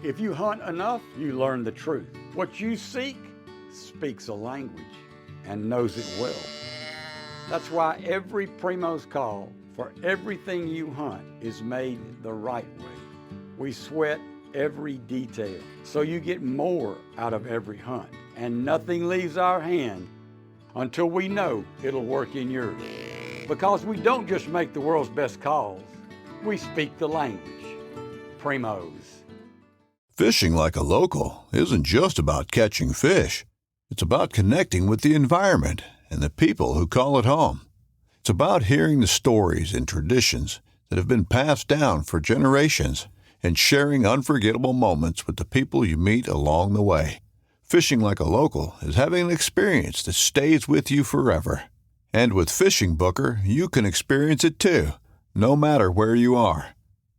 If you hunt enough, you learn the truth. What you seek speaks a language and knows it well. That's why every Primo's call for everything you hunt is made the right way. We sweat every detail so you get more out of every hunt, and nothing leaves our hand until we know it'll work in yours. Because we don't just make the world's best calls, we speak the language. Primos. Fishing like a local isn't just about catching fish. It's about connecting with the environment and the people who call it home. It's about hearing the stories and traditions that have been passed down for generations and sharing unforgettable moments with the people you meet along the way. Fishing like a local is having an experience that stays with you forever. And with Fishing Booker, you can experience it too, no matter where you are.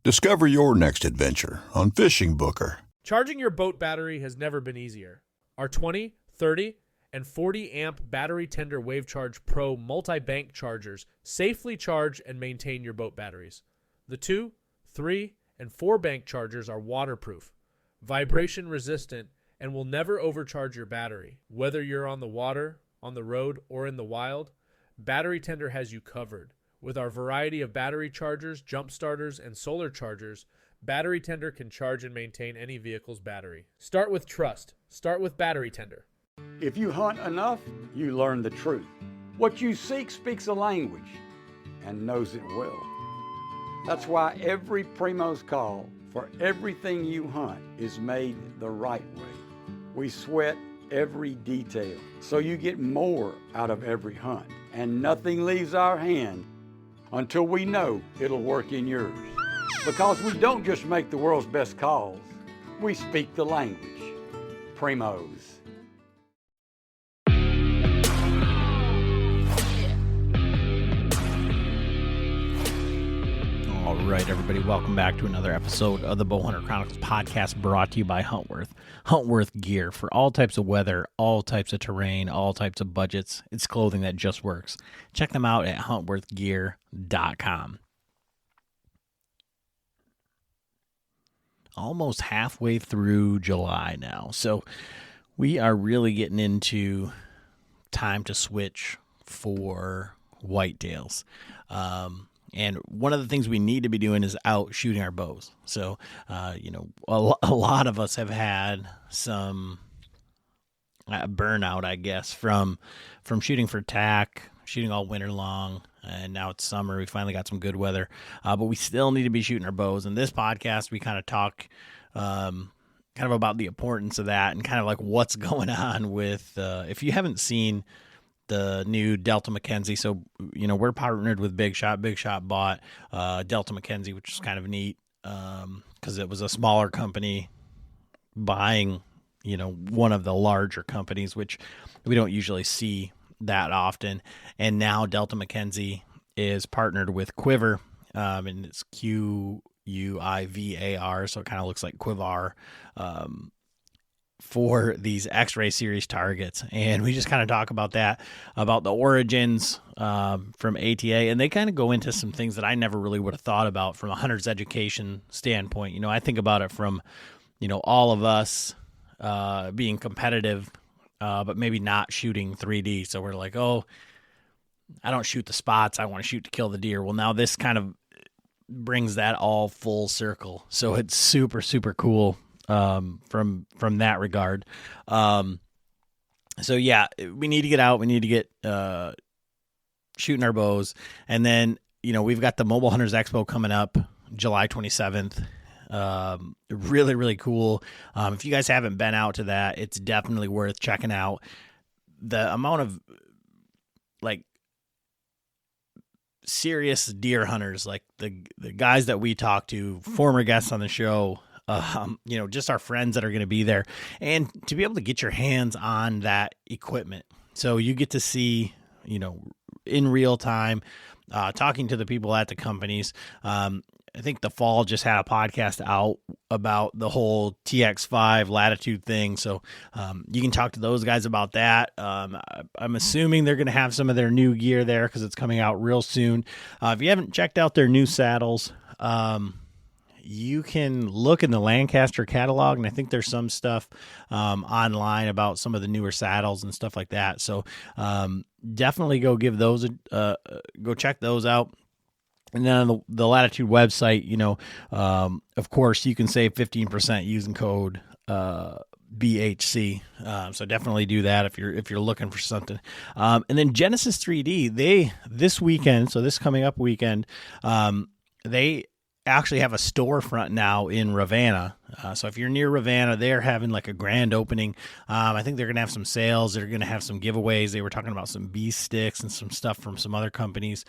Discover your next adventure on Fishing Booker. Charging your boat battery has never been easier. Our 20, 30, and 40 amp Battery Tender Wave Charge Pro multi-bank chargers safely charge and maintain your boat batteries. The 2, 3, and 4 bank chargers are waterproof, vibration resistant, and will never overcharge your battery. Whether you're on the water, on the road, or in the wild, Battery Tender has you covered. With our variety of battery chargers, jump starters, and solar chargers, Battery Tender can charge and maintain any vehicle's battery. Start with trust. Start with Battery Tender. If you hunt enough, you learn the truth. What you seek speaks a language and knows it well. That's why every Primo's call for everything you hunt is made the right way. We sweat every detail so you get more out of every hunt, and nothing leaves our hand until we know it'll work in yours. Because we don't just make the world's best calls, we speak the language. Primos. All right, everybody, welcome back to another episode of the Bowhunter Chronicles podcast, brought to you by Huntworth. Huntworth gear for all types of weather, all types of terrain, all types of budgets. It's clothing that just works. Check them out at huntworthgear.com. Almost halfway through July now, so we are really getting into time to switch for whitetails. And one of the things we need to be doing is out shooting our bows. So, a lot of us have had some burnout, I guess, from shooting for tack, shooting all winter long, and now it's summer. We finally got some good weather, but we still need to be shooting our bows. In this podcast, we kind of talk kind of about the importance of that and kind of like what's going on with, if you haven't seen the new Delta McKenzie. So, we're partnered with Big Shot. Big Shot bought Delta McKenzie, which is kind of neat because it was a smaller company buying, one of the larger companies, which we don't usually see that often. And now Delta McKenzie is partnered with Quivar, and it's Quivar, so it kind of looks like Quivar, for these X-Ray Series targets. And we just kind of talk about that, about the origins from ATA, and they kind of go into some things that I never really would have thought about from a hunter's education standpoint. I think about it from, all of us being competitive, but maybe not shooting 3D. So we're like, oh, I don't shoot the spots, I want to shoot to kill the deer. Well, now this kind of brings that all full circle. So it's super, super cool from that regard. So yeah, we need to get out. We need to get shooting our bows. And then, we've got the Mobile Hunters Expo coming up July 27th. Really, really cool. If you guys haven't been out to that, it's definitely worth checking out. The amount of serious deer hunters, like the guys that we talk to, former guests on the show, just our friends that are going to be there, and to be able to get your hands on that equipment. So you get to see, in real time, talking to the people at the companies. I think the Fall just had a podcast out about the whole TX5 Latitude thing. So you can talk to those guys about that. I'm assuming they're going to have some of their new gear there because it's coming out real soon. If you haven't checked out their new saddles, you can look in the Lancaster catalog, and I think there's some stuff online about some of the newer saddles and stuff like that. So definitely go give those go check those out. And then on the Latitude website, of course, you can save 15% using code BHC. So definitely do that if you're looking for something. And then Genesis 3D, this weekend, so this coming up weekend, they actually have a storefront now in Ravenna. So if you're near Ravenna, they're having like a grand opening. I think they're going to have some sales. They're going to have some giveaways. They were talking about some beast sticks and some stuff from some other companies.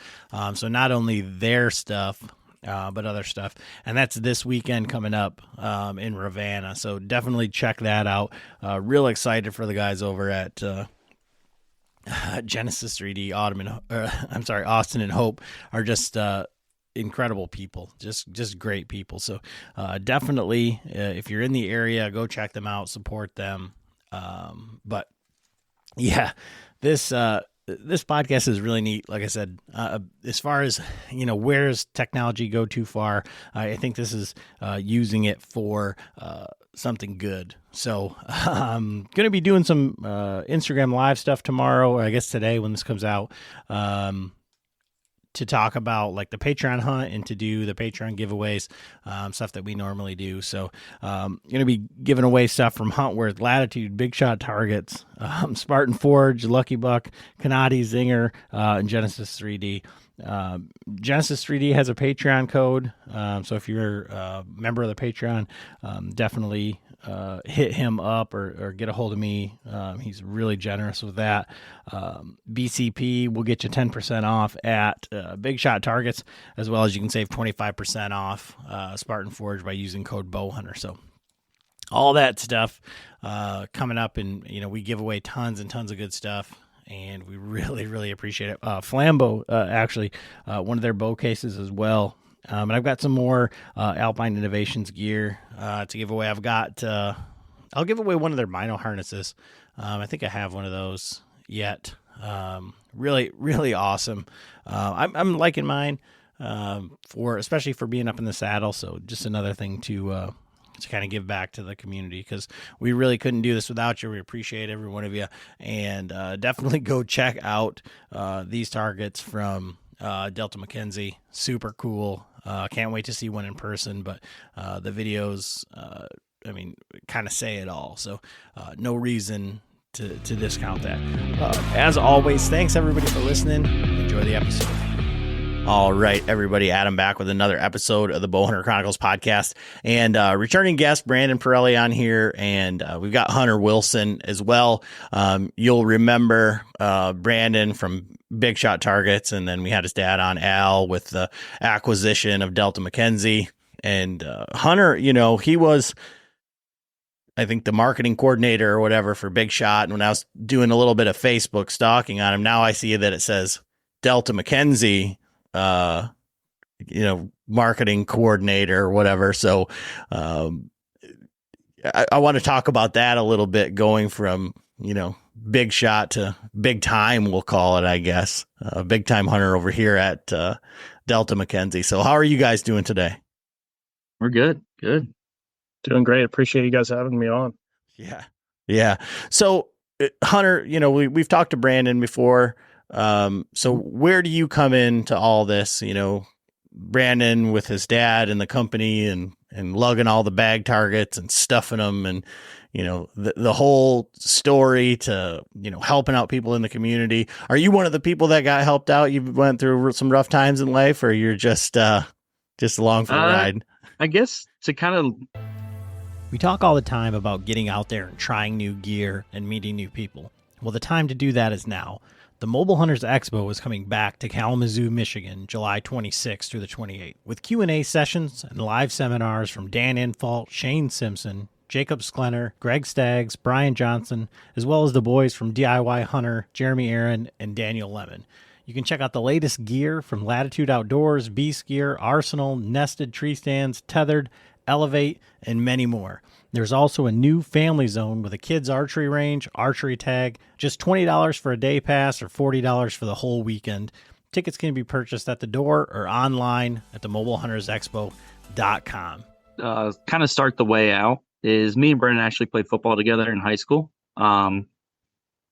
So not only their stuff, but other stuff. And that's this weekend coming up in Ravenna. So definitely check that out. Real excited for the guys over at Genesis 3D. Austin and Hope are just incredible people, just great people. So definitely, if you're in the area, go check them out, support them. But yeah, this podcast is really neat. Like I said, as far as, where does technology go too far? I think this is using it for something good. So I'm going to be doing some Instagram live stuff tomorrow, or I guess today when this comes out, to talk about like the Patreon hunt and to do the Patreon giveaways, stuff that we normally do. So going to be giving away stuff from Huntworth, Latitude, Big Shot Targets, Spartan Forge, Lucky Buck, Kanadi, Zinger, and Genesis 3D. Genesis 3D has a Patreon code. So if you're a member of the Patreon, definitely hit him up or get a hold of me. He's really generous with that. BCP will get you 10% off at Big Shot Targets, as well as you can save 25% off Spartan Forge by using code Bowhunter. So all that stuff coming up, and we give away tons and tons of good stuff, and we really, really appreciate it. Flambeau, actually, one of their bow cases as well. And I've got some more Alpine Innovations gear to give away. I'll give away one of their Mino harnesses. I think I have one of those yet. Really, really awesome. I'm liking mine especially for being up in the saddle. So just another thing to kind of give back to the community, because we really couldn't do this without you. We appreciate every one of you, and definitely go check out these targets from Delta McKenzie. Super cool. Can't wait to see one in person, but the videos, kind of say it all. So no reason to discount that. As always, thanks everybody for listening. Enjoy the episode. All right, everybody, Adam back with another episode of the Bowhunter Chronicles podcast, and returning guest Brandon Perelli on here, and we've got Hunter Wilson as well. You'll remember Brandon from Big Shot Targets, and then we had his dad on, Al, with the acquisition of Delta McKenzie. And Hunter, he was, I think, the marketing coordinator or whatever for Big Shot. And when I was doing a little bit of Facebook stalking on him, now I see that it says Delta McKenzie, marketing coordinator or whatever. So I want to talk about that a little bit, going from, Big Shot to big time, we'll call it, I guess. Big time hunter over here at Delta McKenzie. So how are you guys doing today? We're good. Good. Doing great. Appreciate you guys having me on. Yeah. Yeah. So Hunter, we've talked to Brandon before. So where do you come into all this? Brandon with his dad and the company and lugging all the bag targets and stuffing them, and the whole story to helping out people in the community. Are you one of the people that got helped out? You went through some rough times in life, or you're just along for the ride? I guess to kind of. We talk all the time about getting out there and trying new gear and meeting new people. Well, the time to do that is now. The Mobile Hunters Expo is coming back to Kalamazoo, Michigan, July 26th through the 28th, with Q&A sessions and live seminars from Dan Infalt, Shane Simpson, Jacob Sklenner, Greg Staggs, Brian Johnson, as well as the boys from DIY Hunter, Jeremy Aaron, and Daniel Lemon. You can check out the latest gear from Latitude Outdoors, Beast Gear, Arsenal, Nested Tree Stands, Tethered, Elevate, and many more. There's also a new family zone with a kids archery range, archery tag, just $20 for a day pass or $40 for the whole weekend. Tickets can be purchased at the door or online at themobilehuntersexpo.com. kind of start the way out is me and Brendan actually played football together in high school.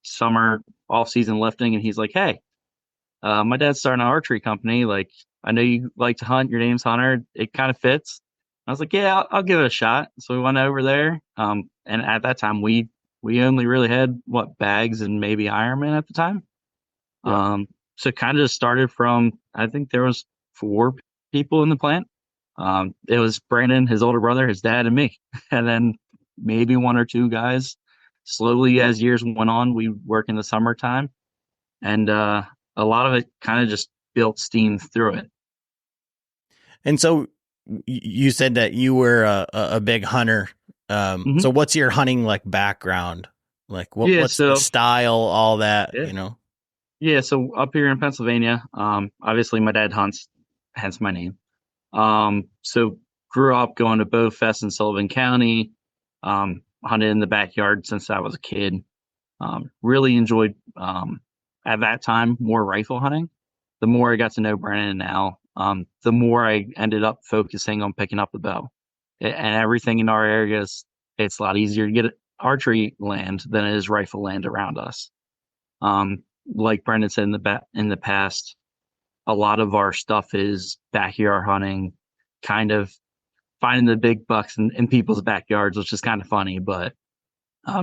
Summer off season lifting, and he's like, "Hey, my dad's starting an archery company. Like, I know you like to hunt. Your name's Hunter. It kind of fits." I was like, "Yeah, I'll give it a shot." So we went over there. And at that time, we only really had bags and maybe Ironman at the time. Yeah. So it kind of just started from, I think there was 4 people in the plant. It was Brandon, his older brother, his dad, and me, and then maybe 1 or 2 guys. Slowly, as years went on, we work in the summertime, and a lot of it kind of just built steam through it. And so you said that you were a big hunter. So what's your hunting like background? Like what's the style, all that, you know? Yeah. So up here in Pennsylvania, obviously my dad hunts, hence my name. So grew up going to bow fests in Sullivan County, hunted in the backyard since I was a kid. Really enjoyed, at that time, more rifle hunting. The more I got to know Brandon and Al, the more I ended up focusing on picking up the bow. And everything in our areas, it's a lot easier to get archery land than it is rifle land around us. Like Brendan said in the past, a lot of our stuff is backyard hunting, kind of finding the big bucks in people's backyards, which is kind of funny. But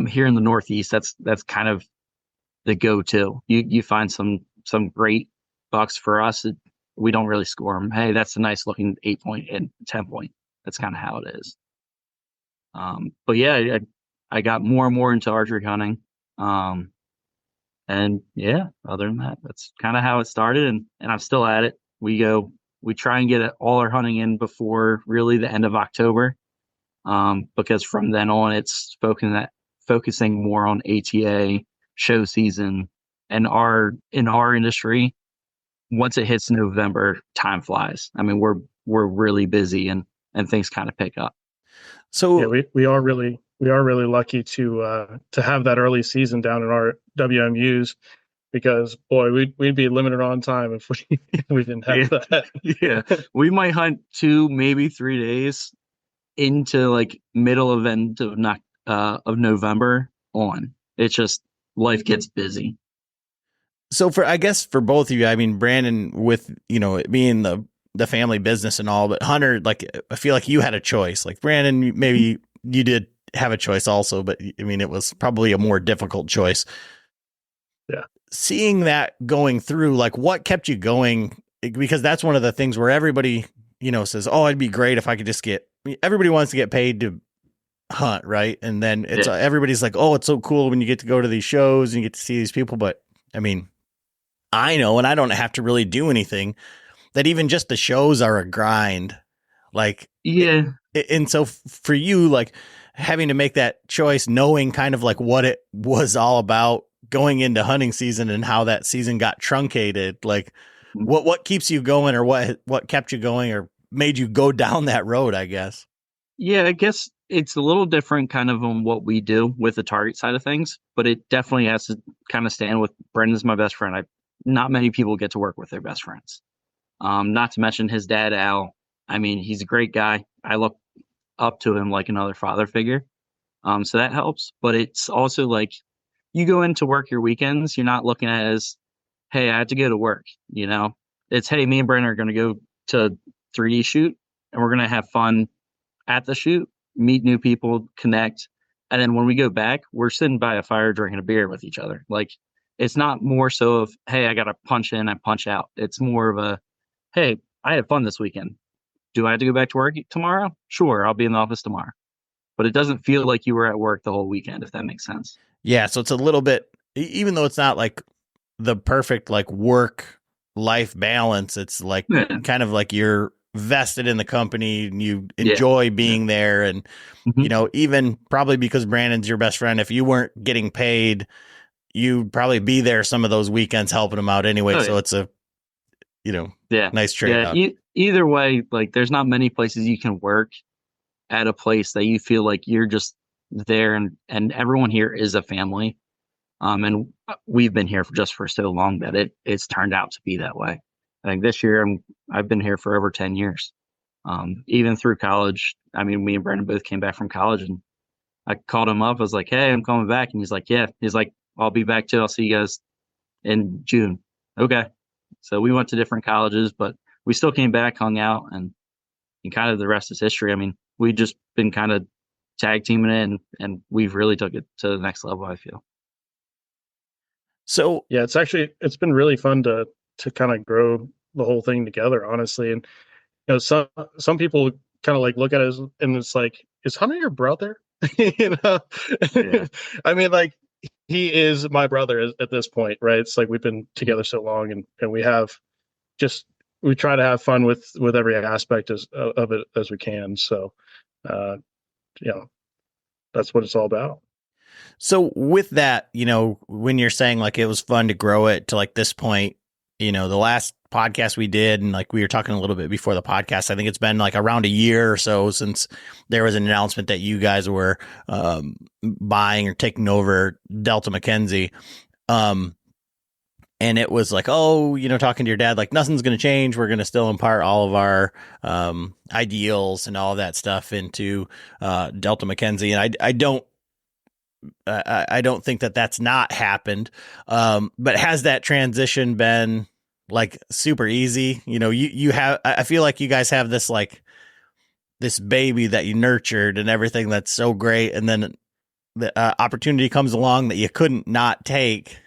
here in the Northeast, that's kind of the go-to. You find some great bucks. For us, we don't really score them. Hey, that's a nice looking 8-point and 10-point. That's kind of how it is. But yeah, I got more and more into archery hunting. And yeah, other than that, that's kind of how it started, and I'm still at it. We try and get all our hunting in before really the end of October, because from then on it's focusing more on ATA, show season, and in our industry, once it hits November, time flies. I mean, we're really busy and things kind of pick up. So yeah, we are really lucky to have that early season down in our WMUs, because boy, we'd be limited on time if we didn't have that. Yeah, we might hunt 2, maybe 3 days into like middle of end of November on. It's just life gets busy. So I guess for both of you, I mean, Brandon, with it being the family business and all, but Hunter, like, I feel like you had a choice. Like Brandon, maybe you did have a choice also, but I mean, it was probably a more difficult choice. Yeah. Seeing that going through, like, what kept you going? Because that's one of the things where everybody, says, "Oh, it'd be great if I could just everybody wants to get paid to hunt." Right. And then it's everybody's like, "Oh, it's so cool when you get to go to these shows and you get to see these people." But I mean, I know, and I don't have to really do anything, that even just the shows are a grind. Like, yeah. And so for you, like, having to make that choice, knowing kind of like what it was all about going into hunting season and how that season got truncated, like what keeps you going, or what kept you going or made you go down that road, I guess? Yeah, I guess it's a little different kind of on what we do with the target side of things, but it definitely has to kind of stand with Brendan's my best friend. Not many people get to work with their best friends. Not to mention his dad, Al. I mean, he's a great guy. I look up to him like another father figure. So that helps. But it's also like, you go into work your weekends, you're not looking at it as, hey, I have to go to work. It's, hey, me and Brandon are going to go to 3D shoot, and we're going to have fun at the shoot, meet new people, connect. And then when we go back, we're sitting by a fire drinking a beer with each other. Like, it's not more so of, hey, I got to punch in and punch out. It's more of a, hey, I had fun this weekend. Do I have to go back to work tomorrow? Sure, I'll be in the office tomorrow. But it doesn't feel like you were at work the whole weekend, if that makes sense. Yeah, so it's a little bit, even though it's not like the perfect like work-life balance, it's like kind of like you're vested in the company and you enjoy being there. And, even probably because Brandon's your best friend, if you weren't getting paid, you'd probably be there some of those weekends helping him out anyway. So it's a, nice trade-off. Yeah, either way, like, there's not many places you can work at a place that you feel like you're just there and everyone here is a family. And we've been here for so long that it's turned out to be that way. I think this year I've been here for over 10 years. Even through college. I mean, me and Brandon both came back from college, and I called him up. I was like, "Hey, I'm coming back," and he's like, "Yeah." He's like, "I'll be back too. I'll see you guys in June." Okay. So we went to different colleges, but we still came back, hung out, and kind of the rest is history. I mean, we just been kind of tag teaming it, and we've really took it to the next level, I feel. So Yeah, it's been really fun to kind of grow the whole thing together, honestly. And some people kind of like look at it and it's like, is Hunter your brother? Yeah. I mean, like, he is my brother at this point, right? It's like we've been together so long, and we try to have fun with every aspect of it as we can. So, uh, that's what it's all about. So with that, when you're saying like it was fun to grow it to like this point, the last podcast we did, and like we were talking a little bit before the podcast, I think it's been like around a year or so since there was an announcement that you guys were buying or taking over Delta McKenzie. And it was like, talking to your dad, like nothing's going to change. We're going to still impart all of our ideals and all that stuff into Delta McKenzie. And I don't think that that's not happened. But has that transition been like super easy? You have, I feel like you guys have this, like this baby that you nurtured and everything that's so great. And then the opportunity comes along that you couldn't not take.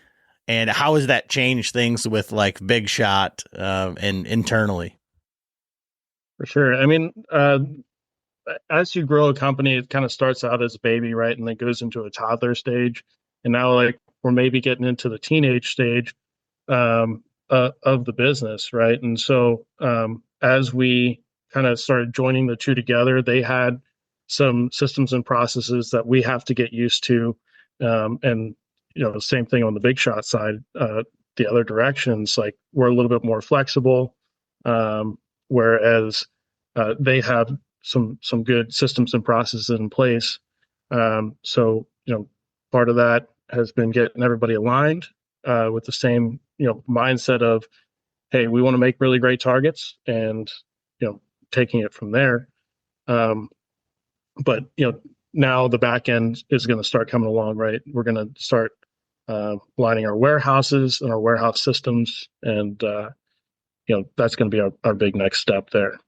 And how has that changed things with like Big Shot and internally? For sure. I mean, as you grow a company, it kind of starts out as a baby, right? And then goes into a toddler stage. And now, like, we're maybe getting into the teenage stage of the business, right? And so as we kind of started joining the two together, they had some systems and processes that we have to get used to. And, same thing on the Big Shot side, the other directions, like we're a little bit more flexible, whereas they have some good systems and processes in place. So, part of that has been getting everybody aligned with the same, mindset of, hey, we want to make really great targets, and, taking it from there. But, now the back end is going to start coming along, right? We're going to start lining our warehouses and our warehouse systems. And, that's going to be our big next step there.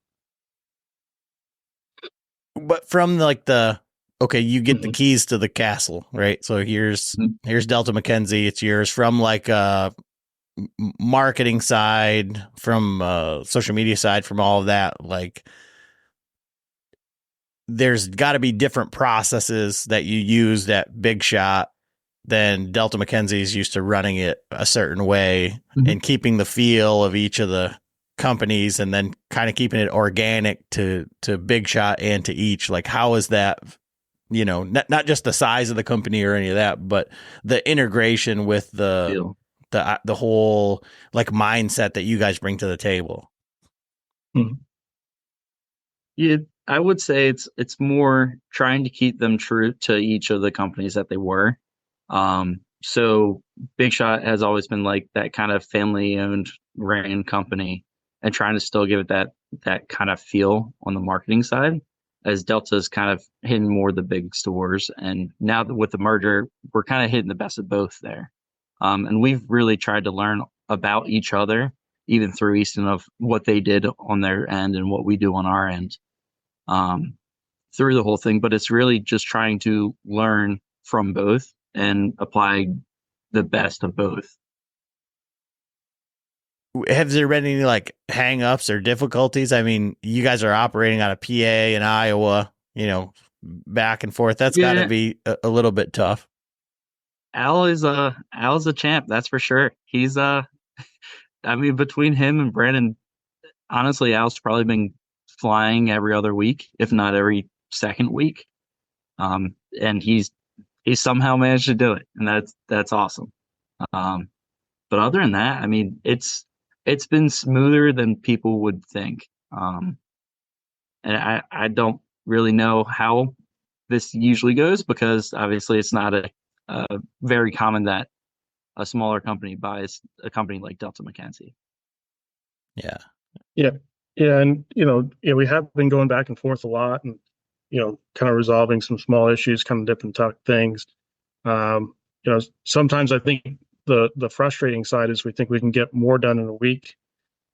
But from like you get the keys to the castle, right? So here's Delta McKenzie. It's yours. From like marketing side, from social media side, from all of that, like there's got to be different processes that you use at Big Shot than Delta McKenzie is used to running it a certain way and keeping the feel of each of the companies, and then kind of keeping it organic to Big Shot and to each. Like, how is that, not just the size of the company or any of that, but the integration with the whole like mindset that you guys bring to the table? Yeah, I would say it's more trying to keep them true to each of the companies that they were. So Big Shot has always been like that kind of family owned ran company, and trying to still give it that kind of feel on the marketing side, as Delta's kind of hitting more the big stores. And now that with the merger, we're kind of hitting the best of both there. And we've really tried to learn about each other, even through Easton, of what they did on their end and what we do on our end, through the whole thing. But it's really just trying to learn from both and apply the best of both. Have there been any like hang-ups or difficulties? I mean, you guys are operating out of PA and Iowa, back and forth. That's got to be a little bit tough. Al's a champ, that's for sure. He's I mean, between him and Brandon, honestly, Al's probably been flying every other week, if not every second week. And he's somehow managed to do it, and that's awesome. But other than that, I mean, it's been smoother than people would think. And I don't really know how this usually goes, because obviously it's not a very common that a smaller company buys a company like Delta McKenzie. Yeah. Yeah, and we have been going back and forth a lot, and kind of resolving some small issues, kind of dip and tuck things. Sometimes I think the frustrating side is we think we can get more done in a week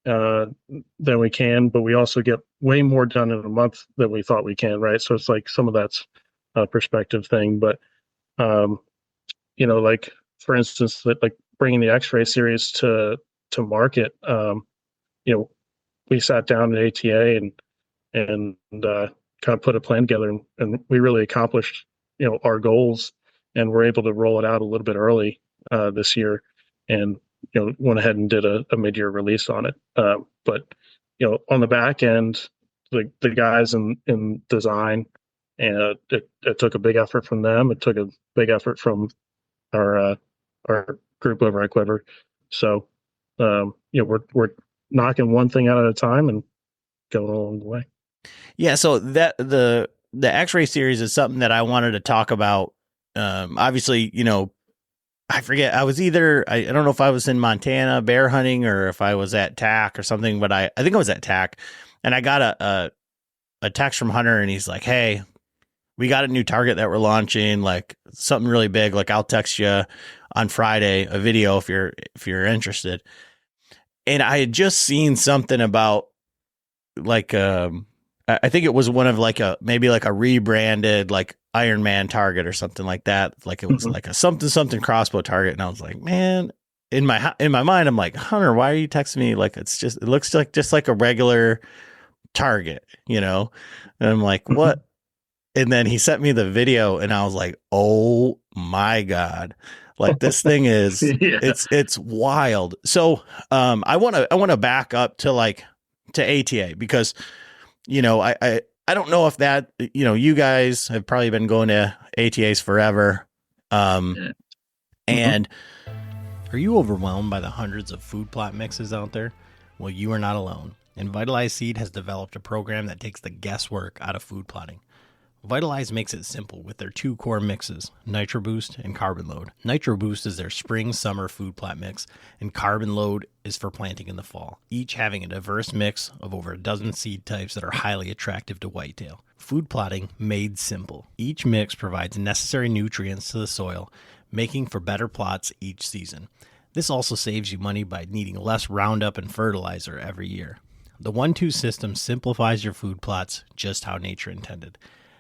than we can, but we also get way more done in a month than we thought we can, right? So it's like some of that's a perspective thing, but like for instance, like bringing the X-Ray series to market, we sat down at ATA and kind of put a plan together, and we really accomplished our goals, and we're able to roll it out a little bit early this year, and went ahead and did a mid-year release on it. But on the back end, the guys in design, and it took a big effort from them. It took a big effort from our group over at Quivar. So we're knocking one thing out at a time and going along the way. Yeah, so that the X-Ray series is something that I wanted to talk about. Obviously, I forget. I was either I don't know if I was in Montana bear hunting or if I was at TAC or something, but I think I was at TAC, and I got a text from Hunter, and he's like, "Hey, we got a new target that we're launching, like something really big. Like I'll text you on Friday a video if you're interested." And I had just seen something about like I think it was one of maybe a rebranded like Iron Man target or something like that. Like it was like a something crossbow target, and I was like, man, in my mind, I'm like, Hunter, why are you texting me? Like it looks like just like a regular target, And I'm like, what? And then he sent me the video, and I was like, oh my God. Like this thing is it's wild. So I want to back up to ATA because I don't know if that you guys have probably been going to ATAs forever. And are you overwhelmed by the hundreds of food plot mixes out there? Well, you are not alone. And Vitalize Seed has developed a program that takes the guesswork out of food plotting. Vitalize makes it simple with their two core mixes, Nitro Boost and Carbon Load. Nitro Boost is their spring-summer food plot mix, and Carbon Load is for planting in the fall, each having a diverse mix of over a dozen seed types that are highly attractive to whitetail. Food plotting made simple. Each mix provides necessary nutrients to the soil, making for better plots each season. This also saves you money by needing less Roundup and fertilizer every year. The 1-2 system simplifies your food plots just how nature intended.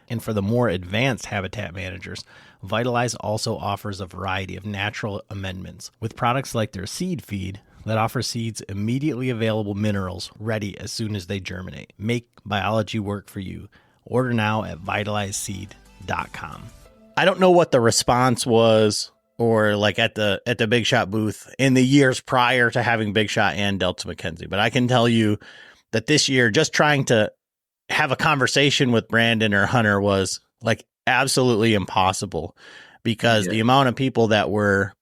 And for the more advanced habitat managers, Vitalize also offers a variety of natural amendments with products like their seed feed that offer seeds immediately available minerals ready as soon as they germinate. Make biology work for you. Order now at vitalizeseed.com. I don't know what the response was or like at the Big Shot booth in the years prior to having Big Shot and Delta McKenzie, but I can tell you that this year, just trying to have a conversation with Brandon or Hunter was like absolutely impossible because the amount of people that were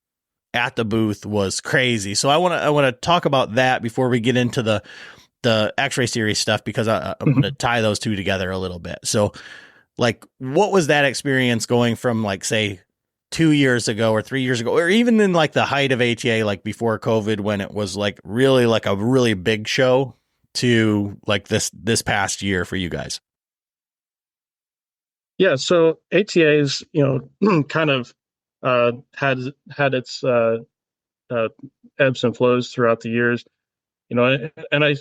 at the booth was crazy. So I want to talk about that before we get into the X-Ray series stuff, because I'm going to tie those two together a little bit. So like, what was that experience going from like, say 2 years ago or 3 years ago, or even in like the height of ATA, like before COVID, when it was like really like a really big show, to like this past year for you guys? Yeah, so ATA's kind of had its ebbs and flows throughout the years, and I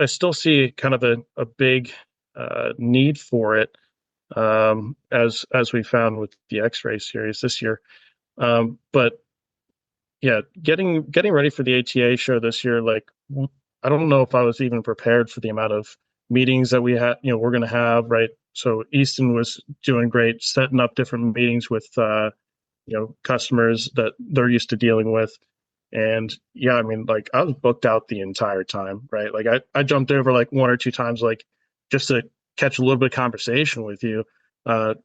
still see kind of a big need for it, as we found with the X-Ray series this year. But yeah, getting ready for the ATA show this year, like I don't know if I was even prepared for the amount of meetings that we had, we're going to have, right? So Easton was doing great, setting up different meetings with, customers that they're used to dealing with. And yeah, I mean, like I was booked out the entire time, right? Like I jumped over like 1 or 2 times, like just to catch a little bit of conversation with you. But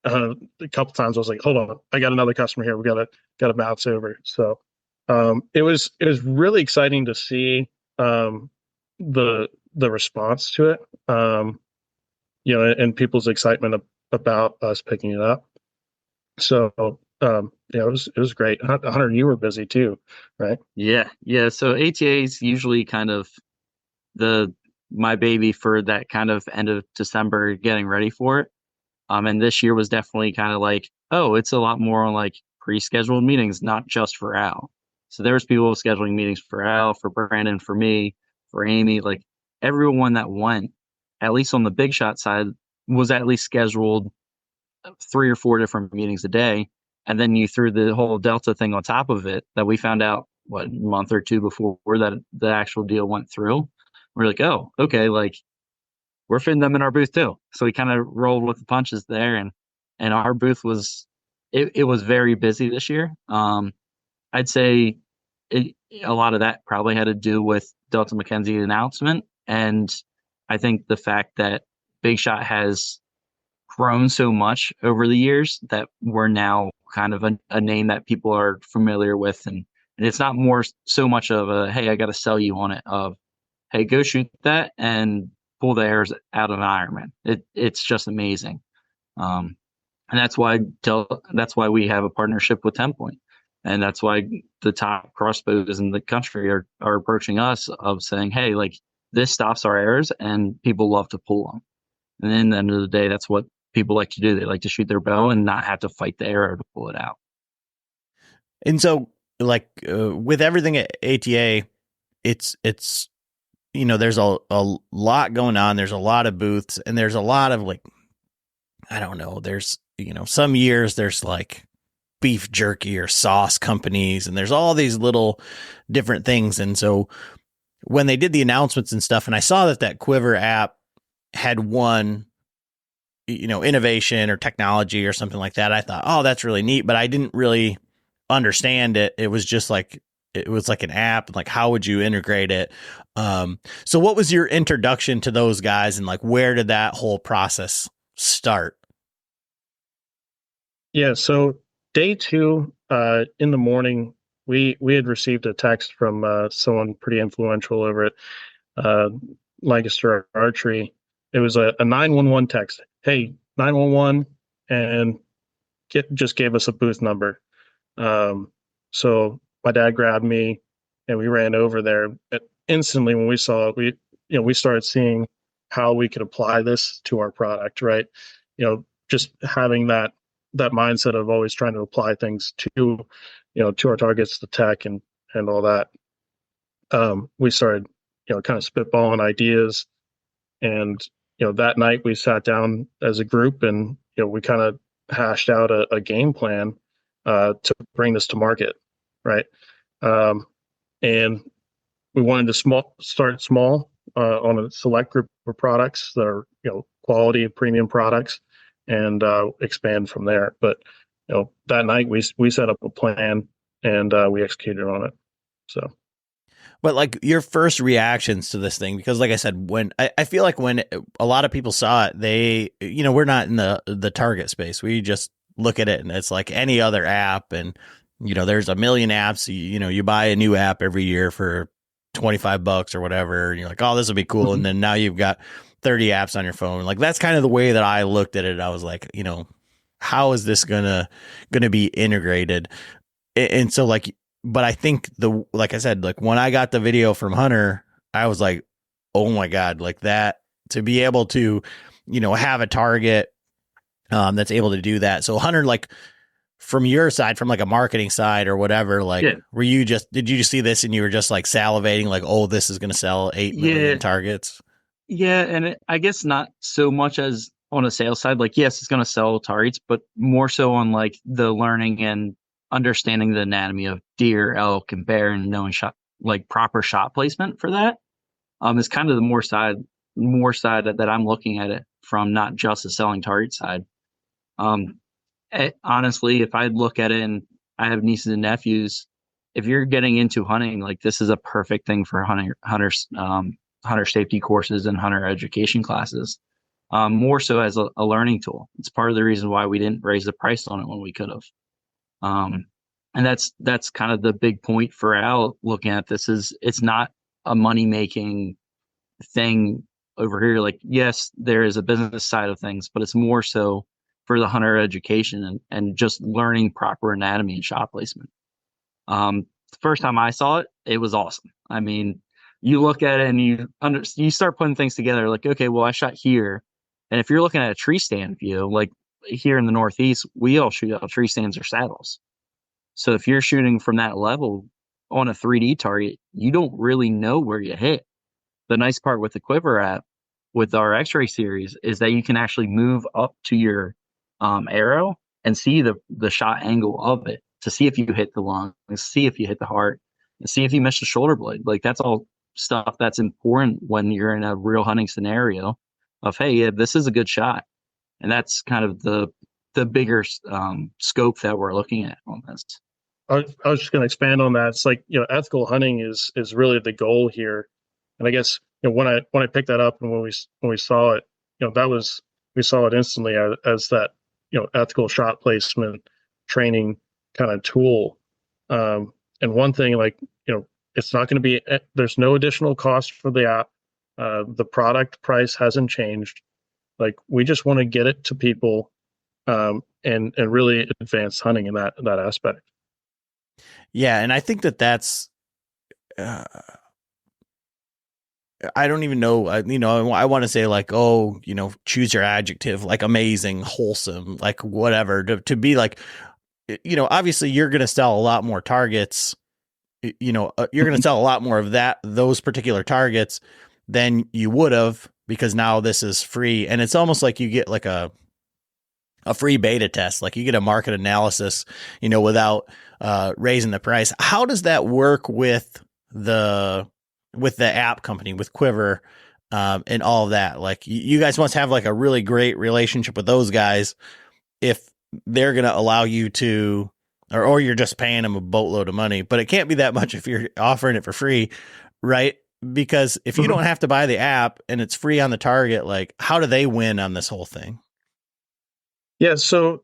a couple times I was like, hold on, I got another customer here. We gotta bounce over. So it was really exciting to see the response to it, and people's excitement about us picking it up. So it was great. Hunter, you were busy too, right? Yeah. So ATA is usually kind of the my baby for that kind of end of December, getting ready for it. And this year was definitely kind of like, oh, it's a lot more on like pre-scheduled meetings, not just for Al. So there was people scheduling meetings for Al, for Brandon, for me, for Amy. Like everyone that went, at least on the big shot side, was at least scheduled 3 or 4 different meetings a day. And then you threw the whole Delta thing on top of it that we found out, what, a month or two before that the actual deal went through. We're like, oh, okay, like we're fitting them in our booth too. So we kind of rolled with the punches there, and our booth was it was very busy this year. I'd say a lot of that probably had to do with Delta McKenzie announcement, and I think the fact that Big Shot has grown so much over the years that we're now kind of a name that people are familiar with, and it's not more so much of a, hey, I got to sell you on it, of, hey, go shoot that and pull the arrows out of an Ironman. It's just amazing. And that's why we have a partnership with 10 Point. And that's why the top crossbows in the country are approaching us of saying, hey, like this stops our arrows and people love to pull them. And then at the end of the day, that's what people like to do. They like to shoot their bow and not have to fight the arrow to pull it out. And so like with everything at ATA, it's there's a lot going on. There's a lot of booths, and there's a lot of like, I don't know, there's, some years there's like beef jerky or sauce companies, and there's all these little different things. And so when they did the announcements and stuff, and I saw that Quivar app had won, innovation or technology or something like that, I thought, oh, that's really neat, but I didn't really understand it. It was just like, it was like an app, like how would you integrate it? So what was your introduction to those guys, and like where did that whole process start? Yeah, so day 2, in the morning, we had received a text from someone pretty influential over at Lancaster Archery. It was a 911 text. Hey, 911, and just gave us a booth number. So my dad grabbed me and we ran over there. Instantly when we saw it, we started seeing how we could apply this to our product, right? Just having that mindset of always trying to apply things to our targets, the tech and all that. We started, kind of spitballing ideas, and, that night we sat down as a group and, we kind of hashed out a game plan, to bring this to market. Right. And we wanted to start small, on a select group of products that are, quality premium products, and expand from there. But, that night we set up a plan, and we executed on it. So. But like your first reactions to this thing, because like I said, when I feel like when a lot of people saw it, they, we're not in the target space. We just look at it and it's like any other app, and there's a million apps. You buy a new app every year for $25 or whatever, and you're like, oh, this will be cool. And then now you've got 30 apps on your phone. Like that's kind of the way that I looked at it. I was like, how is this gonna be integrated? And so like, but I think like I said, like when I got the video from Hunter, I was like, oh my God, like that, to be able to, have a target that's able to do that. So Hunter, like from your side, from like a marketing side or whatever, like, yeah. Did you just see this and you were just like salivating, like, oh, this is going to sell 8 million targets? Yeah. And I guess not so much as on a sales side, like, yes, it's going to sell targets, but more so on like the learning and understanding the anatomy of deer, elk, and bear, and knowing proper shot placement for that. Is kind of the more side that I'm looking at it from, not just the selling target side. Honestly, if I look at it, and I have nieces and nephews, if you're getting into hunting, like this is a perfect thing for hunter safety courses and hunter education classes. More so as a learning tool. It's part of the reason why we didn't raise the price on it when we could have. And that's kind of the big point for Al looking at this, is it's not a money making thing over here. Like, yes, there is a business side of things, but it's more so for the hunter education and just learning proper anatomy and shot placement. The first time I saw it, it was awesome. I mean, you look at it and you start putting things together. Like, okay, well, I shot here, and if you're looking at a tree stand view, like here in the Northeast, we all shoot out tree stands or saddles. So if you're shooting from that level on a 3D target, you don't really know where you hit. The nice part with the Quivar app, with our X-Ray series, is that you can actually move up to your arrow and see the shot angle of it to see if you hit the lung, see if you hit the heart, and see if you missed the shoulder blade. Like, that's all stuff that's important when you're in a real hunting scenario of, hey, yeah, this is a good shot. And that's kind of the bigger scope that we're looking at on this. I was just going to expand on that. It's like, ethical hunting is really the goal here. And I guess, when I picked that up and when we saw it, we saw it instantly as that, ethical shot placement training kind of tool. And one thing, like, it's not going to be, there's no additional cost for the app. The product price hasn't changed. Like, we just want to get it to people, and really advance hunting in that aspect. Yeah, and I think that's I don't even know, I want to say like, oh, choose your adjective, like amazing, wholesome, like whatever, to be like, obviously you're going to sell a lot more targets, you're going to sell a lot more of those particular targets than you would have, because now this is free. And it's almost like you get like a free beta test, like you get a market analysis, without raising the price. How does that work with the app company, with Quivar, and all of that? Like, you guys must have like a really great relationship with those guys if they're going to allow you to, or you're just paying them a boatload of money, but it can't be that much if you're offering it for free, right? Because if you don't have to buy the app and it's free on the target, like, how do they win on this whole thing? Yeah, so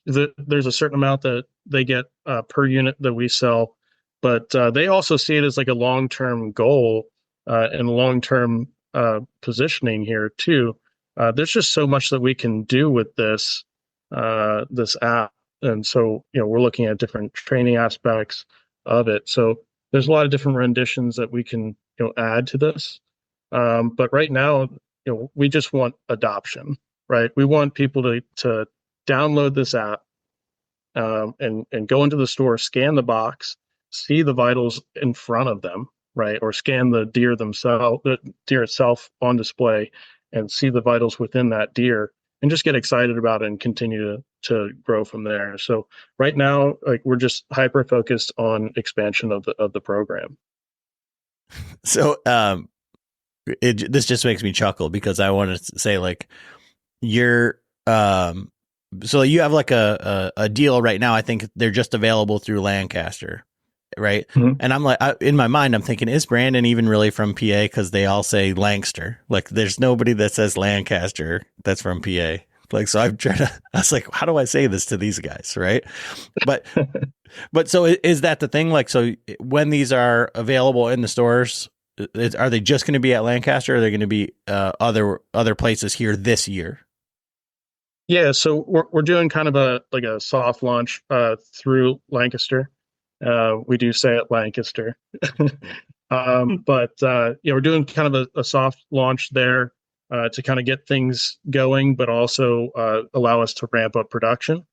there's a certain amount that they get per unit that we sell, but they also see it as like a long-term goal and long-term positioning here too. There's just so much that we can do with this app, and so we're looking at different training aspects of it. So there's a lot of different renditions that we can add to this, but right now we just want adoption. Right, we want people to download this app and go into the store, scan the box, see the vitals in front of them, right, or scan the deer itself on display, and see the vitals within that deer, and just get excited about it and continue to grow from there. So right now, like, we're just hyper focused on expansion of the program. So this just makes me chuckle, because I want to say, like, you're so you have like a deal right now. I think they're just available through Lancaster, right? Mm-hmm. And I'm like, in my mind, I'm thinking, is Brandon even really from PA? Because they all say Lancaster. Like, there's nobody that says Lancaster that's from PA. Like, so I was like, how do I say this to these guys, right? But so is that the thing? Like, so when these are available in the stores, are they just going to be at Lancaster, or are they going to be other places here this year? Yeah, so we're doing kind of a soft launch through Lancaster. We do say it Lancaster, but we're doing kind of a soft launch there to kind of get things going, but also allow us to ramp up production,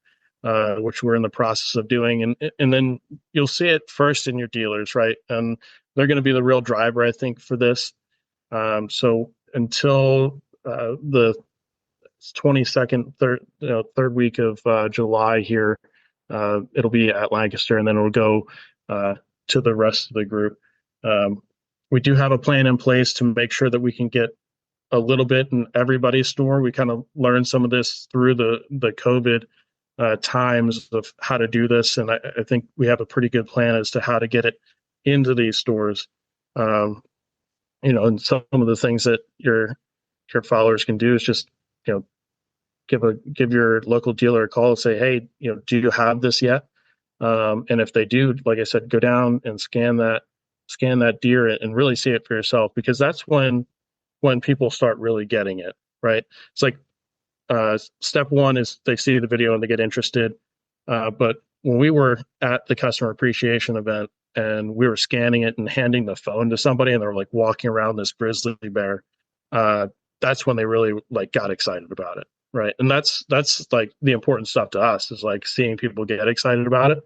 which we're in the process of doing, and then you'll see it first in your dealers, right? And they're going to be the real driver, I think, for this. So until the 22nd, third week of July here, it'll be at Lancaster, and then it'll go to the rest of the group. We do have a plan in place to make sure that we can get a little bit in everybody's store. We kind of learned some of this through the COVID times of how to do this, and I think we have a pretty good plan as to how to get it into these stores. And some of the things that your followers can do is just give your local dealer a call and say, hey, do you have this yet? And if they do, like I said, go down and scan that deer and really see it for yourself, because that's when people start really getting it, right? It's like step one is they see the video and they get interested. But when we were at the customer appreciation event and we were scanning it and handing the phone to somebody, and they were like walking around this grizzly bear, that's when they really like got excited about it, right? And that's like the important stuff to us, is like seeing people get excited about it.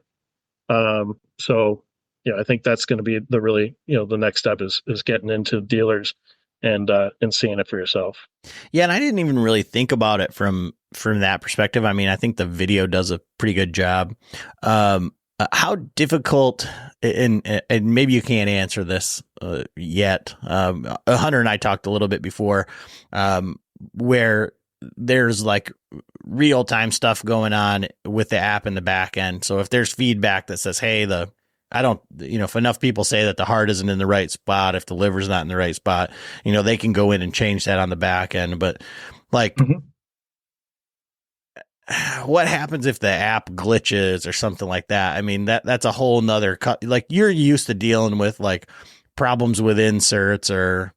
So I think that's going to be the really, the next step is getting into dealers and seeing it for yourself. Yeah, and I didn't even really think about it from that perspective. I mean, I think the video does a pretty good job. How difficult, and maybe you can't answer this yet. Hunter and I talked a little bit before, where there's like real time stuff going on with the app in the back end. So if there's feedback that says, hey, if enough people say that the heart isn't in the right spot, if the liver's not in the right spot, they can go in and change that on the back end. But like, what happens if the app glitches or something like that? I mean, that's a whole nother like, you're used to dealing with like problems with inserts or,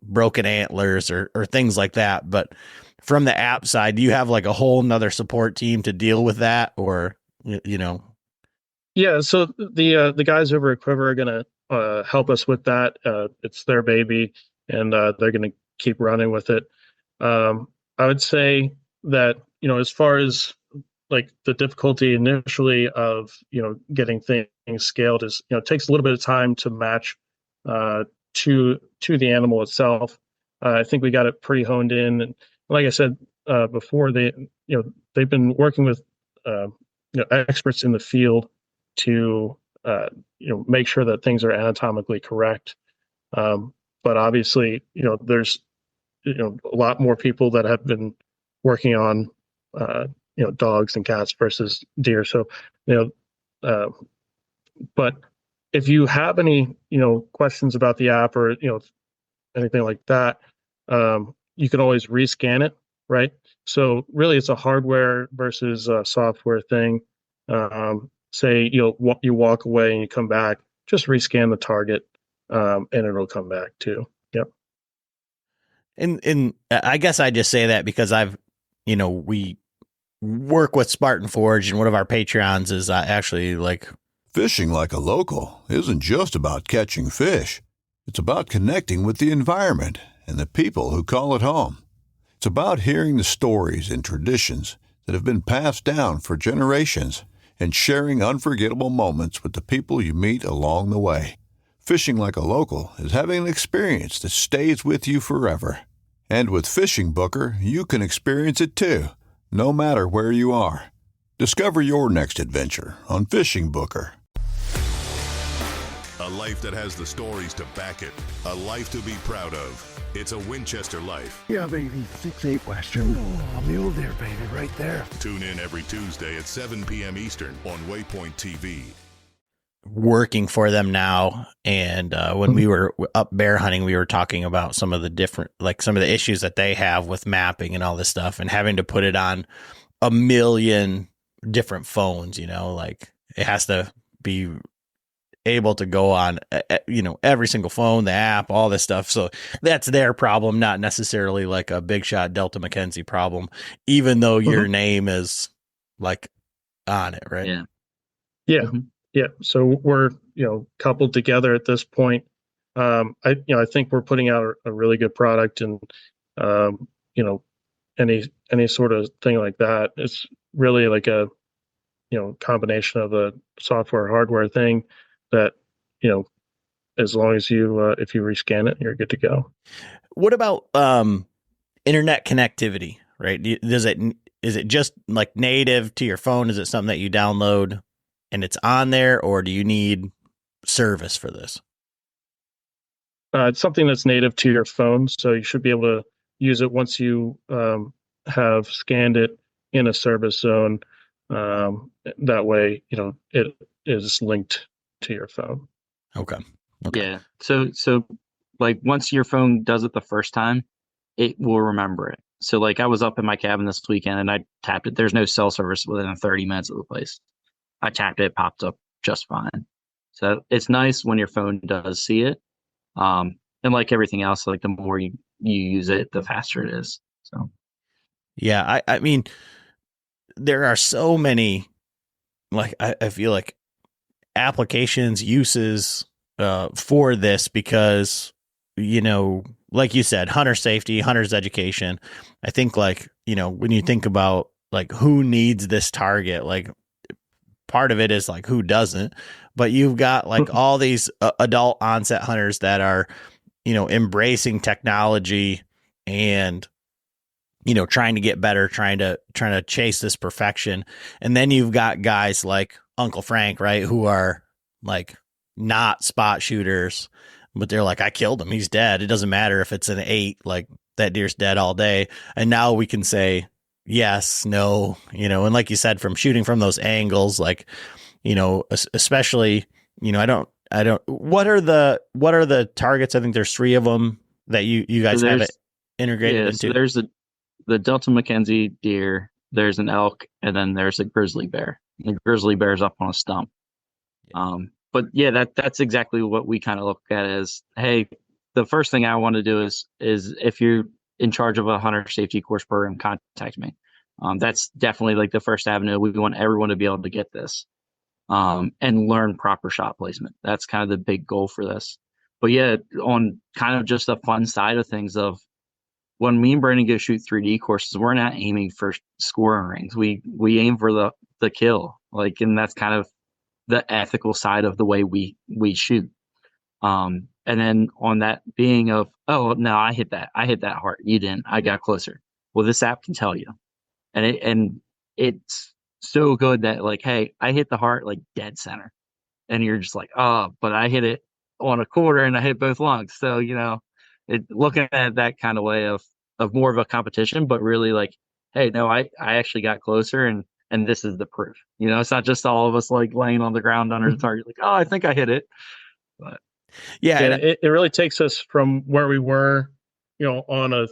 broken antlers or things like that. But from the app side, do you have like a whole nother support team to deal with that, or, Yeah, so the guys over at Quivar are going to help us with that. It's their baby, and they're going to keep running with it. I would say that, as far as like the difficulty initially of, getting things scaled is, it takes a little bit of time to match to the animal itself. I think we got it pretty honed in. And like I said before, they've been working with experts in the field to make sure that things are anatomically correct. But obviously, there's a lot more people that have been working on dogs and cats versus deer. So but if you have any questions about the app or anything like that, you can always rescan it, right? So really, it's a hardware versus software thing. Say you walk away and you come back, just rescan the target, and it'll come back too. Yep. And I guess I just say that because we work with Spartan Forge, and one of our Patreons is actually like, fishing like a local isn't just about catching fish. It's about connecting with the environment and the people who call it home. It's about hearing the stories and traditions that have been passed down for generations and sharing unforgettable moments with the people you meet along the way. Fishing like a local is having an experience that stays with you forever. And with Fishing Booker, you can experience it too, no matter where you are. Discover your next adventure on Fishing Booker. A life that has the stories to back it. A life to be proud of. It's a Winchester life. Yeah, baby. 6'8" Western. Oh, mule deer, baby, right there. Tune in every Tuesday at 7 p.m. Eastern on Waypoint TV. Working for them now, and when we were up bear hunting, we were talking about some of the issues that they have with mapping and all this stuff, and having to put it on a million different phones. Like it has to be able to go on every single phone, the app, all this stuff. So that's their problem, not necessarily like a big shot Delta McKenzie problem, even though your name is like on it, right? Yeah. Yeah. So we're, coupled together at this point. I think we're putting out a really good product, and, any sort of thing like that. It's really like a, combination of a software hardware thing that, as long as you, if you rescan it, you're good to go. What about, internet connectivity, right? Is it just like native to your phone? Is it something that you download and it's on there, or do you need service for this? It's something that's native to your phone, so you should be able to use it once you have scanned it in a service zone. That way, it is linked to your phone. Okay. Yeah. So like once your phone does it the first time, it will remember it. So like I was up in my cabin this weekend and I tapped it. There's no cell service within 30 minutes of the place. I tapped it, popped up just fine. So it's nice when your phone does see it. And like everything else, like the more you use it, the faster it is. So yeah, I mean, there are so many, like I feel like applications, uses for this, because, you know, like you said, hunter safety, hunter's education. I think, like, you know, when you think about like who needs this target, like part of it is like who doesn't, but you've got like all these adult onset hunters that are, you know, embracing technology and, you know, trying to get better, trying to chase this perfection. And then you've got guys like Uncle Frank, right, who are like not spot shooters, but they're like, I killed him, he's dead. It doesn't matter if it's an 8, like that deer's dead all day. And now we can say yes, no, you know, and like you said, from shooting from those angles, like, you know, especially, you know, I don't, what are the targets? I think there's 3 of them that you guys have it integrated into. So there's the Delta McKenzie deer, there's an elk, and then there's a grizzly bear. The grizzly bear's up on a stump. But yeah, that's exactly what we kind of look at as, hey, the first thing I want to do is if you're in charge of a hunter safety course program, contact me. That's definitely like the first avenue. We want everyone to be able to get this and learn proper shot placement. That's kind of the big goal for this. But yeah, on kind of just the fun side of things, of when me and Brandon go shoot 3D courses, we're not aiming for scoring rings. We aim for the kill, like, and that's kind of the ethical side of the way we shoot. And then on that being of, oh no, I hit that heart, you didn't, I got closer. Well, this app can tell you, and it's so good that, like, hey, I hit the heart like dead center, and you're just like, oh, but I hit it on a quarter and I hit both lungs. So, you know, looking at that kind of way of more of a competition, but really like, hey, no, I actually got closer, and this is the proof. You know, it's not just all of us like laying on the ground under the target, like, oh, I think I hit it. But yeah, it really takes us from where we were, you know, on a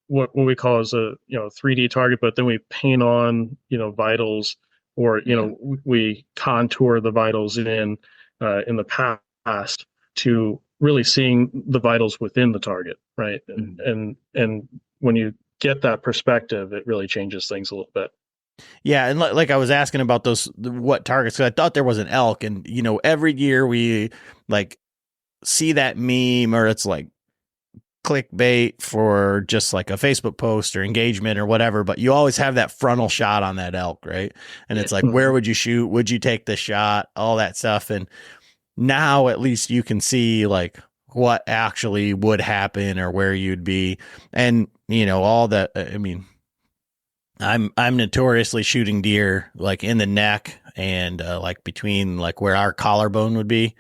what we call as a, you know, 3D target, but then we paint on, you know, vitals, or, you know, we contour the vitals in the past to really seeing the vitals within the target, right? And when you get that perspective, it really changes things a little bit. Yeah, and like I was asking about what targets, because I thought there was an elk, and, you know, every year we like see that meme, or it's like clickbait for just like a Facebook post or engagement or whatever, but you always have that frontal shot on that elk, right? And it's like, where would you shoot? Would you take the shot? All that stuff. And now at least you can see like what actually would happen or where you'd be. And, you know, all that, I mean, I'm notoriously shooting deer like in the neck and like between like where our collarbone would be.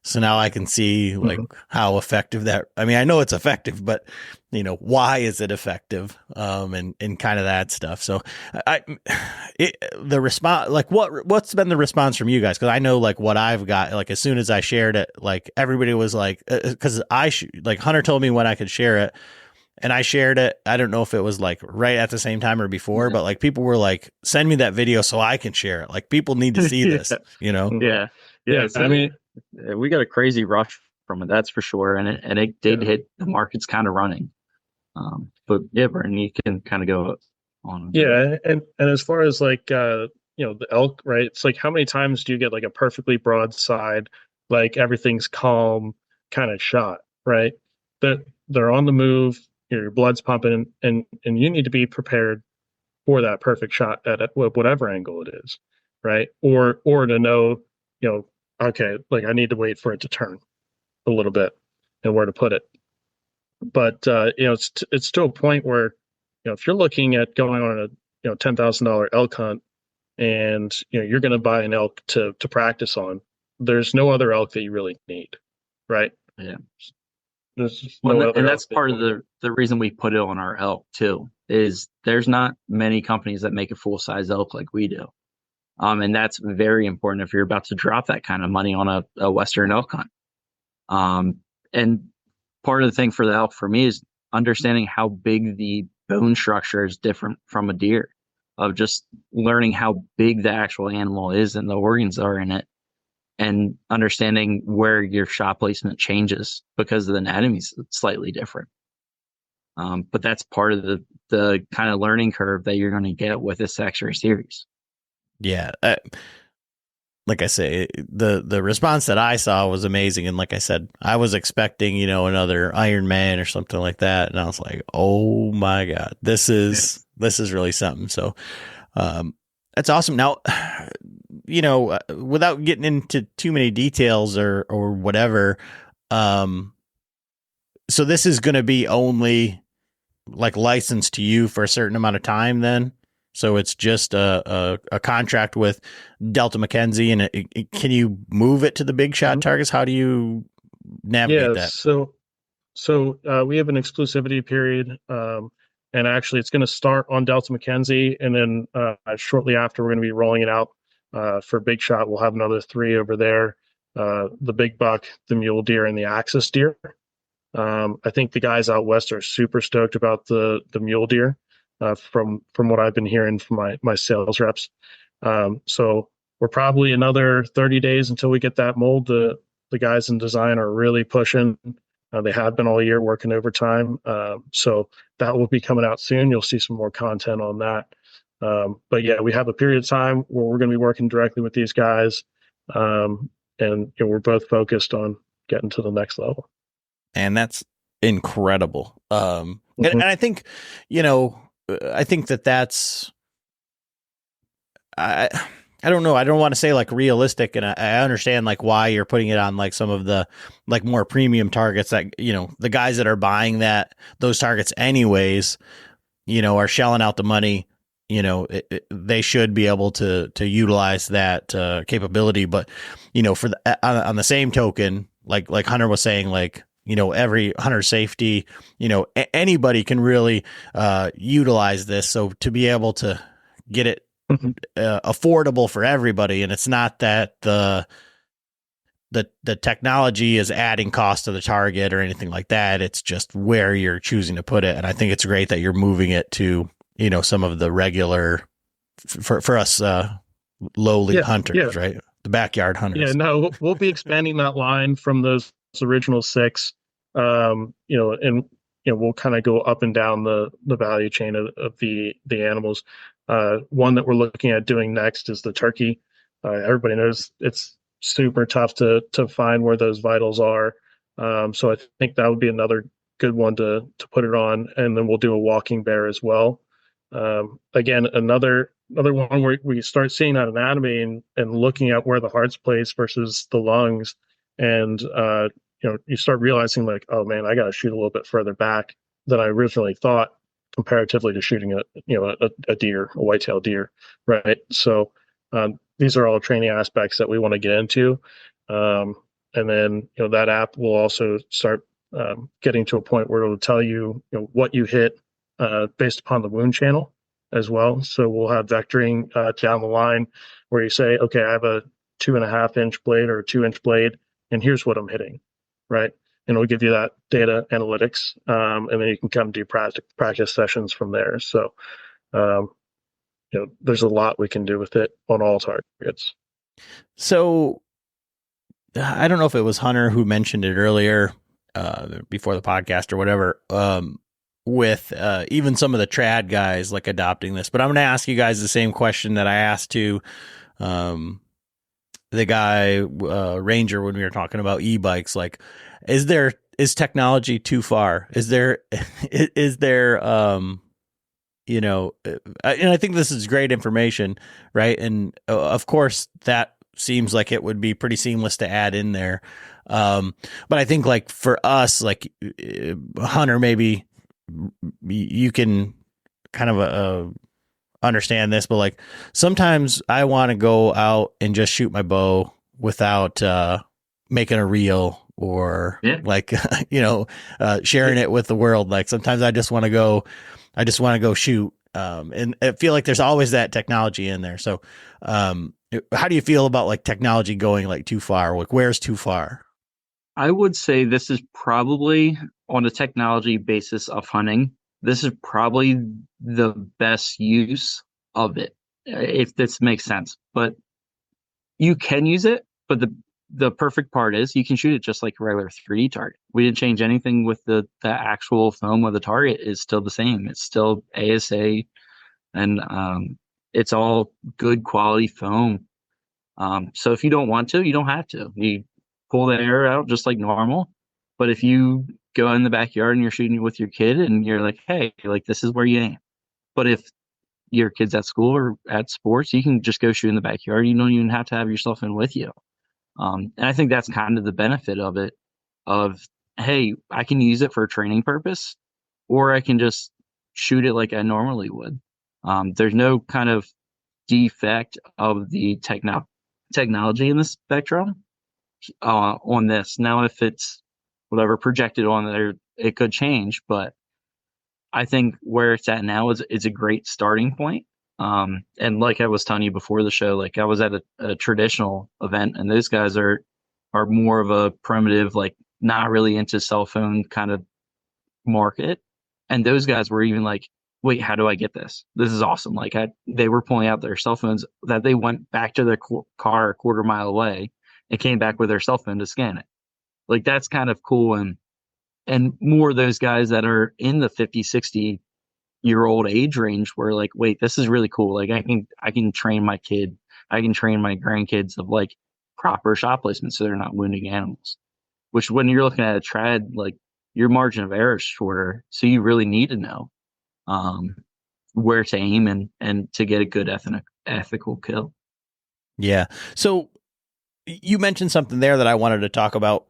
So now I can see like how effective that, I mean, I know it's effective, but, you know, why is it effective? And kind of that stuff. So the response, like what's been the response from you guys? Cause I know like what I've got, like as soon as I shared it, like everybody was like, cause like Hunter told me when I could share it, and I shared it. I don't know if it was like right at the same time or before, but like people were like, send me that video so I can share it. Like people need to see this, you know? Yeah. So, I mean, we got a crazy rush from it, that's for sure. And it did hit the market's kind of running. But yeah, Brandon, you can kind of go on. Yeah. And as far as like, you know, the elk, right? It's like, how many times do you get like a perfectly broadside, like everything's calm kind of shot, right? They're on the move, your blood's pumping, and you need to be prepared for that perfect shot at whatever angle it is, right? Or to know, you know, okay, like I need to wait for it to turn a little bit and where to put it. But you know, it's to a point where, you know, if you're looking at going on a, you know, $10,000 elk hunt, and you know you're going to buy an elk to practice on, there's no other elk that you really need, right? Yeah. And that's part of the reason we put it on our elk too, is there's not many companies that make a full size elk like we do. And that's very important if you're about to drop that kind of money on a Western elk hunt. And part of the thing for the elk for me is understanding how big the bone structure is different from a deer, of just learning how big the actual animal is and the organs are in it, and understanding where your shot placement changes because the anatomy is slightly different. But that's part of the kind of learning curve that you're going to get with this X-Ray series. Yeah. like I say, the response that I saw was amazing. And like I said, I was expecting, another Iron Man or something like that. And I was like, oh my God, this is really something. So, that's awesome. Now, without getting into too many details or whatever, so this is going to be only like licensed to you for a certain amount of time then? So it's just a contract with Delta McKenzie, and can you move it to the big shot targets? How do you navigate that? So we have an exclusivity period, and actually it's going to start on Delta McKenzie, and then shortly after we're going to be rolling it out for big shot. We'll have another 3 over there: the big buck, the mule deer, and the axis deer. I think the guys out west are super stoked about the mule deer. From what I've been hearing from my sales reps. So we're probably another 30 days until we get that mold. The guys in design are really pushing. They have been all year working overtime. So that will be coming out soon. You'll see some more content on that. But yeah, we have a period of time where we're going to be working directly with these guys. And we're both focused on getting to the next level. And that's incredible. And I think, I think that's, I don't know. I don't want to say like realistic, and I understand like why you're putting it on like some of the like more premium targets that, the guys that are buying those targets anyways, are shelling out the money. They should be able to utilize that capability. But, for on the same token, like Hunter was saying, like, every hunter safety, anybody can really utilize this. So to be able to get it affordable for everybody, and it's not that the technology is adding cost to the target or anything like that. It's just where you're choosing to put it. And I think it's great that you're moving it to, some of the regular for us lowly hunters, right? The backyard hunters. Yeah, no, we'll be expanding that line from those original 6, and we'll kind of go up and down the value chain of the animals. One that we're looking at doing next is the turkey. Everybody knows it's super tough to find where those vitals are. So I think that would be another good one to put it on. And then we'll do a walking bear as well. Again, another one where we start seeing that anatomy and looking at where the heart's placed versus the lungs. And, you start realizing like, oh man, I got to shoot a little bit further back than I originally thought comparatively to shooting a deer, a whitetail deer. Right. So, these are all training aspects that we want to get into. And then, that app will also start, getting to a point where it'll tell you, what you hit, based upon the wound channel as well. So we'll have vectoring, down the line where you say, okay, I have a 2.5 inch blade or a 2-inch blade, and here's what I'm hitting. Right. And it'll give you that data analytics. And then you can come do practice sessions from there. So, there's a lot we can do with it on all targets. So I don't know if it was Hunter who mentioned it earlier, before the podcast or whatever, with even some of the trad guys like adopting this, but I'm going to ask you guys the same question that I asked to the guy Ranger when we were talking about e-bikes. Like, is technology too far? Is there and I think this is great information, right? And of course that seems like it would be pretty seamless to add in there. But I think like for us, like Hunter, maybe you can kind of understand this, but like sometimes I want to go out and just shoot my bow without making a reel or sharing it with the world. Like sometimes I just want to go shoot. And I feel like there's always that technology in there. So how do you feel about like technology going like too far? Like where's too far? I would say this is probably on a technology basis of hunting. This is probably the best use of it, if this makes sense. But you can use it, but the perfect part is you can shoot it just like a regular 3D target. We didn't change anything with the actual foam of the target is still the same. It's still ASA, and it's all good quality foam. So if you don't want to, you don't have to. You pull the arrow out just like normal. But if you go in the backyard and you're shooting with your kid and you're like, hey, like this is where you aim. But if your kid's at school or at sports, you can just go shoot in the backyard. You don't even have to have your cell phone with you. And I think that's kind of the benefit of it, of, hey, I can use it for a training purpose, or I can just shoot it like I normally would. There's no kind of defect of the technology in the spectrum on this. Now, if it's whatever projected on there, it could change, but I think where it's at now is a great starting point. And like I was telling you before the show, like I was at a traditional event, and those guys are more of a primitive, like not really into cell phone kind of market. And those guys were even like, wait, how do I get this? This is awesome. Like they were pulling out their cell phones that they went back to their car a quarter mile away and came back with their cell phone to scan it. Like that's kind of cool. And more of those guys that are in the 50, 60-year-old age range were like, wait, this is really cool. Like I can train my kid. I can train my grandkids of like proper shot placement so they're not wounding animals. Which when you're looking at a trad, like your margin of error is shorter. So you really need to know where to aim and to get a good ethical kill. Yeah. So you mentioned something there that I wanted to talk about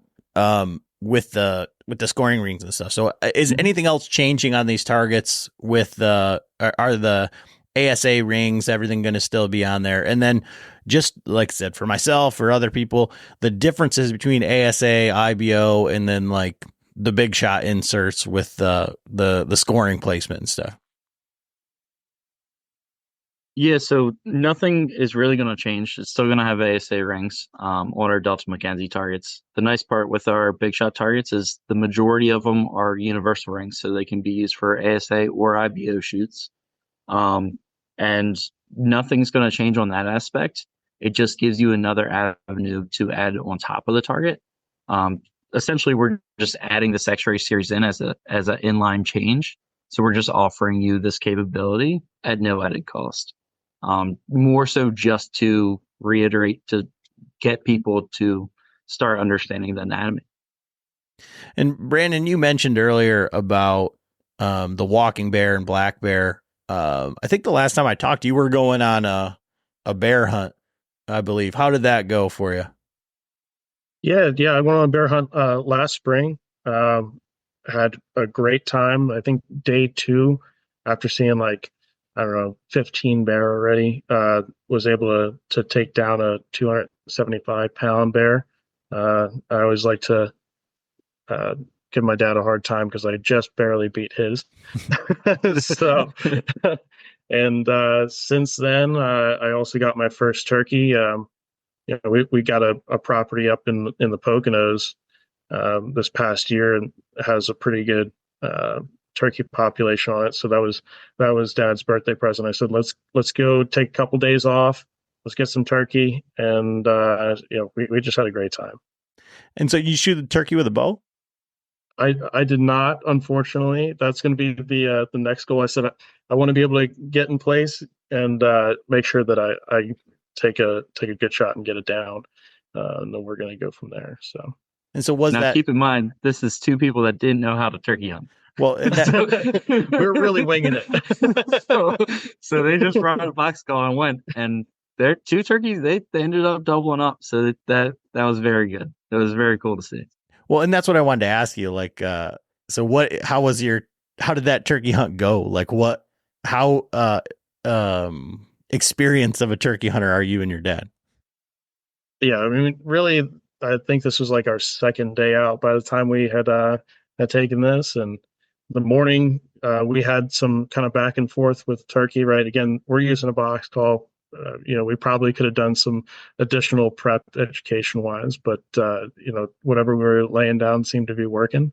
with the scoring rings and stuff. So is anything else changing on these targets with are the ASA rings, everything going to still be on there? And then just like I said, for myself or other people, the differences between ASA, IBO, and then like the big shot inserts with the scoring placement and stuff. Yeah, so nothing is really going to change. It's still going to have ASA rings on our Delta McKenzie targets. The nice part with our big shot targets is the majority of them are universal rings, so they can be used for ASA or IBO shoots. And nothing's going to change on that aspect. It just gives you another avenue to add on top of the target. Essentially, we're just adding this X-Ray Series in as an inline change. So we're just offering you this capability at no added cost. More so just to reiterate, to get people to start understanding the anatomy. And Brandon, you mentioned earlier about the walking bear and black bear. I think the last time I talked to you, were going on a bear hunt, I believe. How did that go for you? Yeah, I went on a bear hunt last spring. Had a great time. I think day 2, after seeing like, I don't know, 15 bear already, was able to take down a 275-pound bear. I always like to give my dad a hard time because I just barely beat his. So, and since then, I also got my first turkey. We got a property up in the Poconos this past year, and has a pretty good turkey population on it. So that was Dad's birthday present. I said, let's go take a couple days off. Let's get some turkey, and we just had a great time. And so you shoot the turkey with a bow? I did not, unfortunately. That's going to be the next goal. I said I want to be able to get in place and make sure that I take a good shot and get it down, and then we're going to go from there. So. And so now keep in mind, this is 2 people that didn't know how to turkey hunt. Well, we're really winging it. so they just brought a box call and went, and their 2 turkeys, they ended up doubling up. So that was very good. It was very cool to see. Well, and that's what I wanted to ask you. Like, so how did that turkey hunt go? Like how experienced of a turkey hunter are you and your dad? Yeah, I mean, really, I think this was like our second day out by the time we had taken this. And the morning, we had some kind of back and forth with turkey, right? Again, we're using a box call. We probably could have done some additional prep education wise, but whatever we were laying down seemed to be working.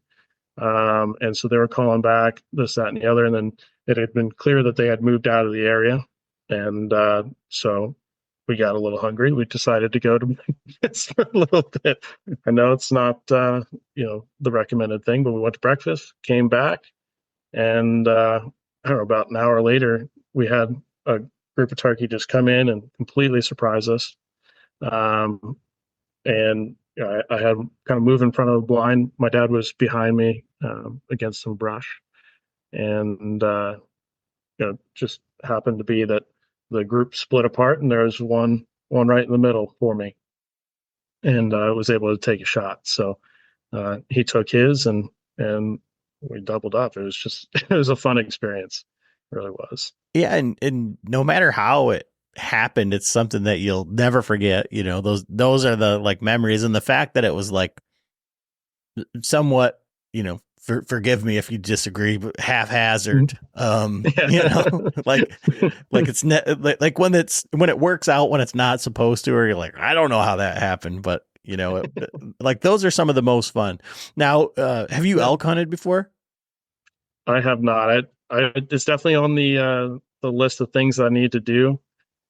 And so they were calling back this, that, and the other. And then it had been clear that they had moved out of the area. And so we got a little hungry. We decided to go to breakfast for a little bit. I know it's not, the recommended thing, but we went to breakfast, came back, and I don't know, about an hour later, we had a group of turkey just come in and completely surprise us. And I had kind of moved in front of the blind. My dad was behind me against some brush, and just happened to be that the group split apart, and there was one right in the middle for me, and I was able to take a shot. So he took his, and we doubled up. It was just it was a fun experience. It really was. Yeah, and no matter how it happened, it's something that you'll never forget. Those are the like memories, and the fact that it was like somewhat, forgive me if you disagree, but haphazard. Like it's like when it works out when it's not supposed to, or you're like, I don't know how that happened, but like those are some of the most fun. Now, have you elk hunted before? I have not. It's definitely on the list of things I need to do.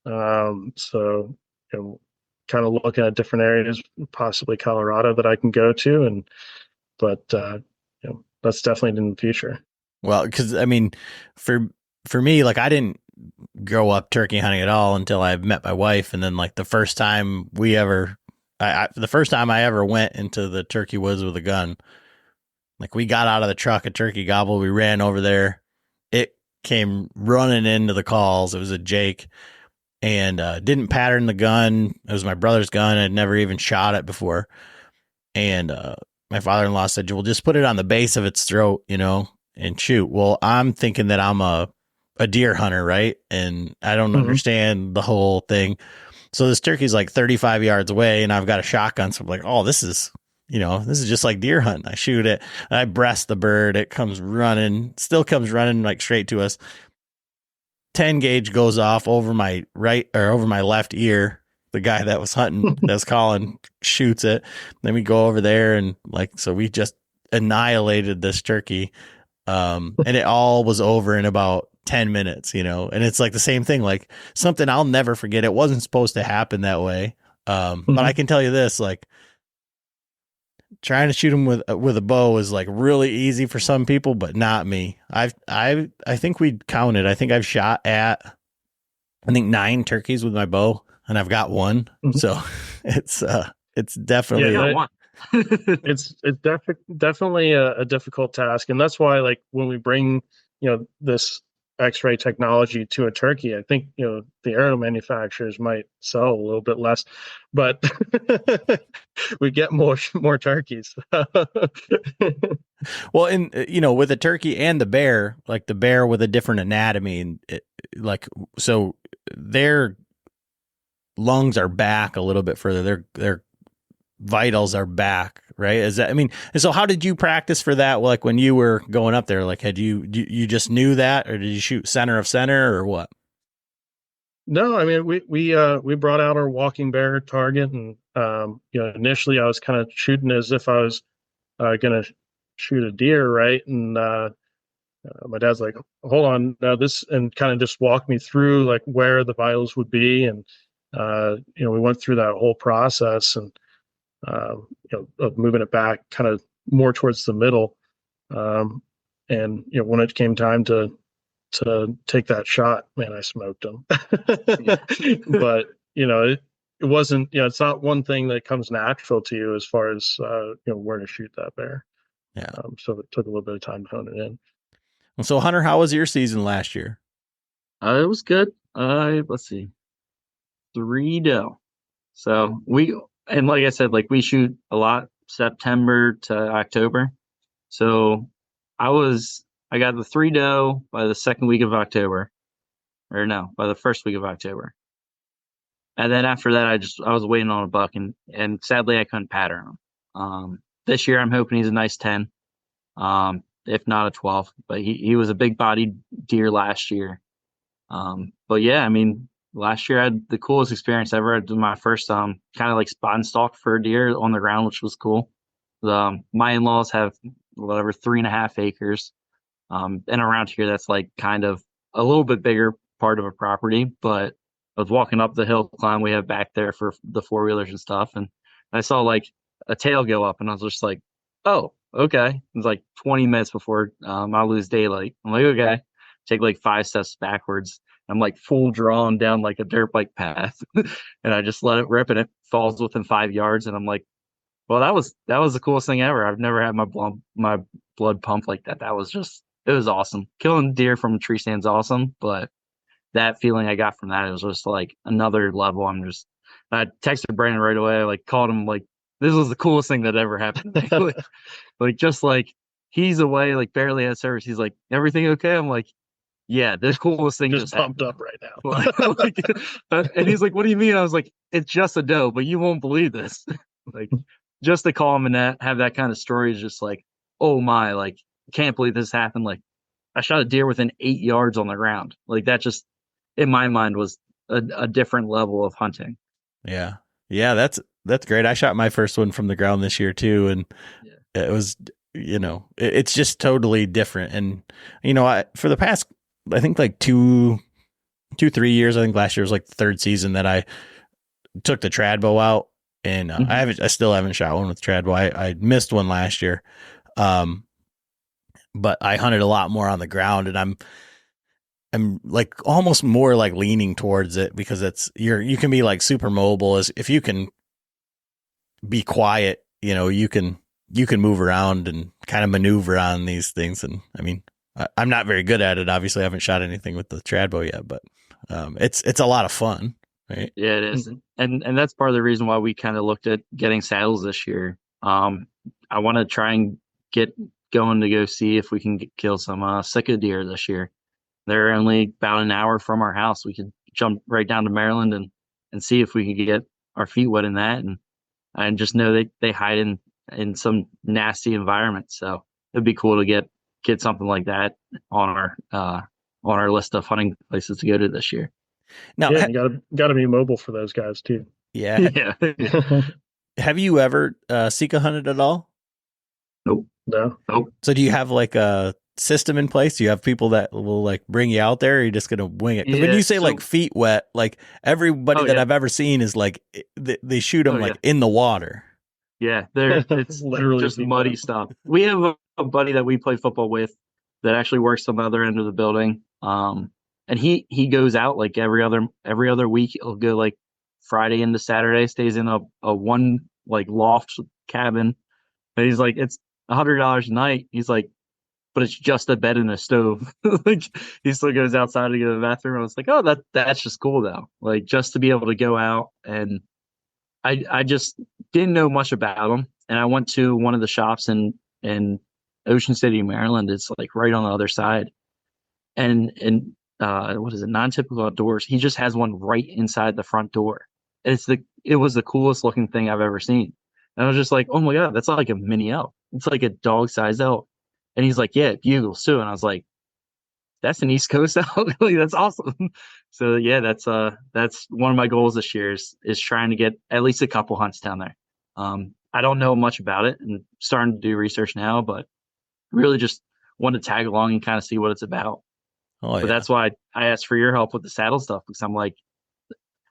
So kind of looking at different areas, possibly Colorado that I can go to, but that's definitely in the future. Well, because I mean, for me, like I didn't grow up turkey hunting at all until I met my wife, and then like the first time I ever went into the turkey woods with a gun, like we got out of the truck, a turkey gobble, we ran over there, it came running into the calls. It was a Jake, and didn't pattern the gun. It was my brother's gun. I'd never even shot it before, and my father-in-law said, well, just put it on the base of its throat, and shoot. Well, I'm thinking that I'm a deer hunter, right? And I don't understand the whole thing. So this turkey's like 35 yards away, and I've got a shotgun. So I'm like, oh, this is just like deer hunting. I shoot it, and I breast the bird. It still comes running like straight to us. 10 gauge goes off over my right or over my left ear. The guy that was hunting, that was calling, shoots it. Then we go over there, and so we just annihilated this turkey. And it all was over in about 10 minutes, and it's like the same thing, like something I'll never forget. It wasn't supposed to happen that way. But I can tell you this, like trying to shoot him with a bow is like really easy for some people, but not me. I think we counted. I think I've shot at, 9 turkeys with my bow, and I've got one. So it's definitely one. it's definitely a difficult task, and that's why like when we bring this X-ray technology to a turkey, I think the arrow manufacturers might sell a little bit less, but we get more turkeys. Well, and with a turkey and the bear, like the bear with a different anatomy, and so their lungs are back a little bit further. Their vitals are back, right? and so how did you practice for that? Like when you were going up there, like had you just knew that, or did you shoot center of center, or what? No, I mean we brought out our walking bear target, and initially I was kind of shooting as if I was gonna shoot a deer, right? And my dad's like, hold on, this, and kind of just walked me through like where the vitals would be, and we went through that whole process, and of moving it back kind of more towards the middle. And when it came time to take that shot, man, I smoked him. But it wasn't, it's not one thing that comes natural to you as far as where to shoot that bear. Yeah. So it took a little bit of time to hone it in. And so Hunter, how was your season last year? It was good. Let's see, 3 doe. So and like I said, like we shoot a lot September to October. So I got the 3 doe by the second week of October, or no, by the first week of October. And then after that, I was waiting on a buck, and sadly I couldn't pattern him. This year I'm hoping he's a nice 10, if not a 12. But he was a big bodied deer last year. But yeah, I mean, last year I had the coolest experience ever. I did my first kind of like spot and stalk for a deer on the ground, which was cool. My in-laws have 3.5 acres. And around here that's like kind of a little bit bigger part of a property, but I was walking up the hill climb we have back there for the 4-wheelers and stuff, and I saw like a tail go up, and I was just like, oh, okay. It was like 20 minutes before I lose daylight. I'm like, okay. Take like 5 steps backwards. I'm like full drawn down like a dirt bike path, and I just let it rip, and it falls within 5 yards, and I'm like, well, that was the coolest thing ever. I've never had my blood pump like that. It was awesome. Killing deer from a tree stand's awesome, but that feeling I got from that, it was just like another level. I texted Brandon right away. I like called him like, this was the coolest thing that ever happened to me. like just like he's away, like barely at service. He's like, everything okay? I'm like, yeah, the coolest thing just pumped happened. up right now. And he's like, what do you mean? I was like, it's just a doe, but you won't believe this. Like, just to call him and have that kind of story is just like, oh my, like, can't believe this happened. Like, I shot a deer within 8 yards on the ground. Like, that just, in my mind, was a different level of hunting. Yeah. Yeah, that's great. I shot my first one from the ground this year too, and it was, it's just totally different. And for the past, I think like 3 years, I think last year was like the third season that I took the trad bow out, and I still haven't shot one with trad bow. I missed one last year, but I hunted a lot more on the ground, and I'm like almost more like leaning towards it, because you can be like super mobile. As if you can be quiet, you can move around and kind of maneuver on these things. And I mean, I'm not very good at it. Obviously I haven't shot anything with the trad bow yet, but it's a lot of fun, right? Yeah, it is. And that's part of the reason why we kind of looked at getting saddles this year. I want to try and get going to go see if we can kill some Sika deer this year. They're only about an hour from our house. We could jump right down to Maryland and see if we could get our feet wet in that. And I just know they hide in some nasty environment. So it'd be cool to get something like that on our list of hunting places to go to this year. Now, yeah, you gotta be mobile for those guys too. Yeah. Yeah. Have you ever Sika hunted at all? Nope. No. Nope. So do you have like a system in place? Do you have people that will like bring you out there, or are you just gonna wing it? Because when you say like feet wet, like everybody that I've ever seen is like they shoot them in the water. Yeah, it's literally just muddy stuff. We have a buddy that we play football with that actually works on the other end of the building. And he goes out like every other week. He'll go like Friday into Saturday, stays in a one like loft cabin. And he's like, it's $100 a night. He's like, but it's just a bed and a stove. Like he still goes outside to go to the bathroom. I was like, oh, that's just cool though. Like just to be able to go out, and I just didn't know much about them. And I went to one of the shops in Ocean City, Maryland. It's like right on the other side. And what is it? Non-typical Outdoors. He just has one right inside the front door. And it was the coolest looking thing I've ever seen. And I was just like, oh my God, that's like a mini elk. It's like a dog-sized elk. And he's like, yeah, it bugles too. And I was like, that's an East Coast elk. Like, that's awesome. So yeah, that's one of my goals this year is trying to get at least a couple hunts down there. I don't know much about it and starting to do research now, but really just want to tag along and kind of see what it's about. But that's why I asked for your help with the saddle stuff, because I'm like,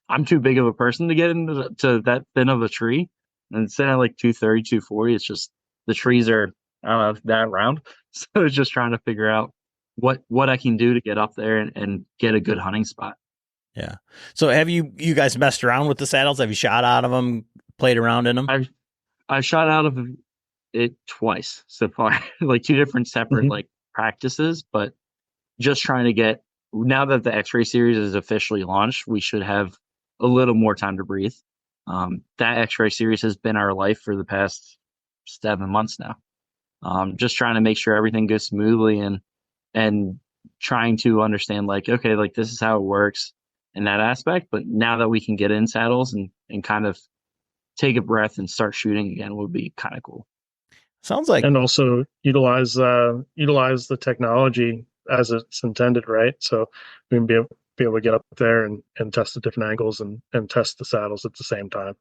I'm too big of a person to get into that thin of a tree. And sitting at like 230, 240, it's just the trees are, I don't know, that round. So it's just trying to figure out what I can do to get up there and get a good hunting spot. Yeah. So have you guys messed around with the saddles? Have you shot out of them, played around in them? I've shot out of it twice so far, like two different separate like practices, but just trying to get, now that the X-Ray Series is officially launched, we should have a little more time to breathe. That X-Ray Series has been our life for the past 7 months now. Just trying to make sure everything goes smoothly and trying to understand like, okay, like this is how it works in that aspect. But now that we can get in saddles and kind of take a breath and start shooting again would be kind of cool. Sounds like, and also utilize the technology as it's intended, right? So we can be able to get up there and test the different angles and test the saddles at the same time.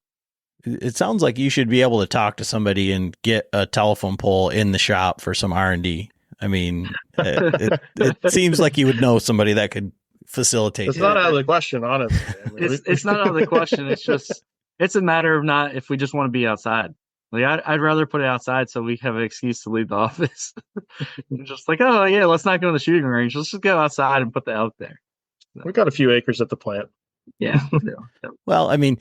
It sounds like you should be able to talk to somebody and get a telephone pole in the shop for some R&D. I mean, it seems like you would know somebody that could facilitate. It's not out of the question, honestly. I mean, it's not out of the question. It's just, it's a matter of not if we just want to be outside. Like I'd rather put it outside so we have an excuse to leave the office. Just like, oh yeah, let's not go to the shooting range. Let's just go outside and put the elk there. We got a few acres at the plant. Yeah. Well, I mean,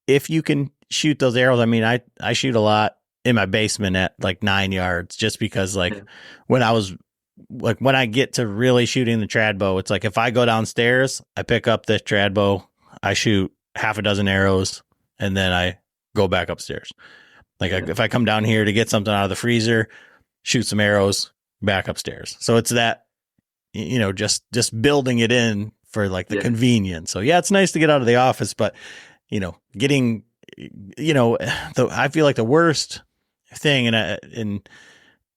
if you can shoot those arrows, I mean, I shoot a lot in my basement at like 9 yards, just because when I get to really shooting the trad bow, it's like if I go downstairs, I pick up the trad bow, I shoot half a dozen arrows, and then I go back upstairs. If I come down here to get something out of the freezer, shoot some arrows, back upstairs. So it's that, just building it in for the convenience. So yeah, it's nice to get out of the office, but getting, I feel like the worst thing, and